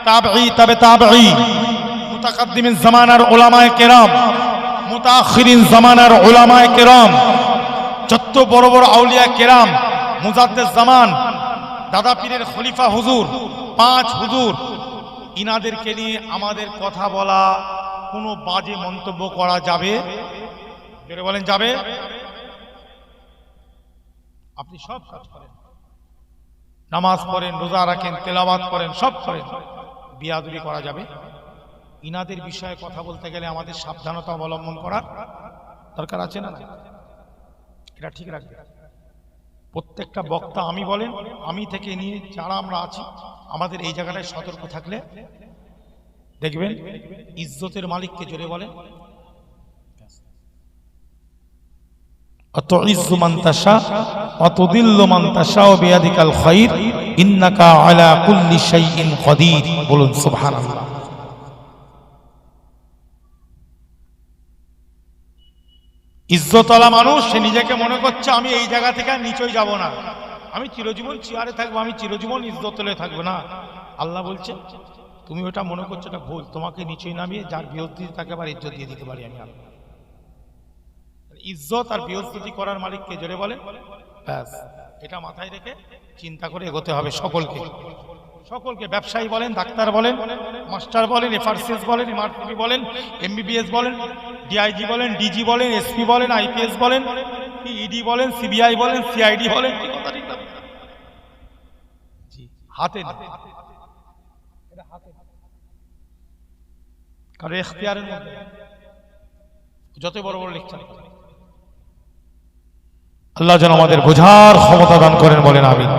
তাবেঈ, তাবে তাবেঈ, মুতাকাদ্দিমিন জামানার উলামায়ে কেরাম, মুতাআখিরিন জামানার উলামায়ে কেরাম, যত বড় বড় আউলিয়া কেরাম, মুজাদ্দিদ জামান, দাদা পীরের খলিফা হুজুর, 5 হুজুর, ইনাদেরকে নিয়ে আমাদের কথা বলা, কোনো বাজে মন্তব্য করা যাবে? জোরে বলেন যাবে? আপনি সব কাজ করেন, নামাজ পড়েন, রোজা রাখেন, তেলাওয়াত করেন, সব করেন, বিয়াদবি করা যাবে? ইনাদের বিষয়ে কথা বলতে গেলে আমাদের সাবধানতা অবলম্বন করার দরকার আছে না? এটা ঠিক রাখবে প্রত্যেকটা বক্তা। আমি বলেন, আমি থেকে নিয়ে যারা আমরা আছি, আমাদের এই জায়গাটায় সতর্ক থাকলে দেখবেন ইজ্জতের মালিককে। জোরে বলেন আতুইজ্জু মান তাশা ওয়া তুদিল্লু মান তাশা বিয়াদিকাল খায়র ইন্নাকা আলা কুল্লি শাইইন কাদির। বলুন সুবহানাল্লাহ। ইজ্জতওয়ালা মানুষ সে নিজেকে মনে করছে আমি এই জায়গা থেকে নিচেই যাব না, আমি চিরজীবন চেয়ারে থাকবো, আমি চিরজীবন ইজ্জতলে থাকবো না। আল্লাহ বলছে তুমি ওটা মনে করছো, এটা ভুল। তোমাকে নিচেই নামিয়ে যার বিরুদ্ধে তাকে আবার ইজ্জত দিয়ে দিতে পারি আমি। আল্লাহ ইজ্জত আর বিরুদ্ধি করার মালিককে। জোরে বলে ব্যাস, এটা মাথায় রেখে চিন্তা করে এগোতে হবে সকলকে। সকলকে, ব্যবসায়ী বলেন, ডাক্তার বলেন, মাস্টার বলেন, এফআরসিএস বলেন, এমআরটিপি বলেন, এমবিবিএস বলেন, ডিআইজি বলেন, ডিজি বলেন, এসপি বলেন, আইপিএস বলেন, ইডি বলেন, সিবিআই বলেন, সিআইডি বলেন, কি কথা ঠিক না? হাতে না, এটা হাতে না, কারণ ইখতিয়ারের মধ্যে যত বড় বড় লেকচার। আল্লাহ যেন আমাদের বোঝার ক্ষমতা দান করেন, বলেন আমিন।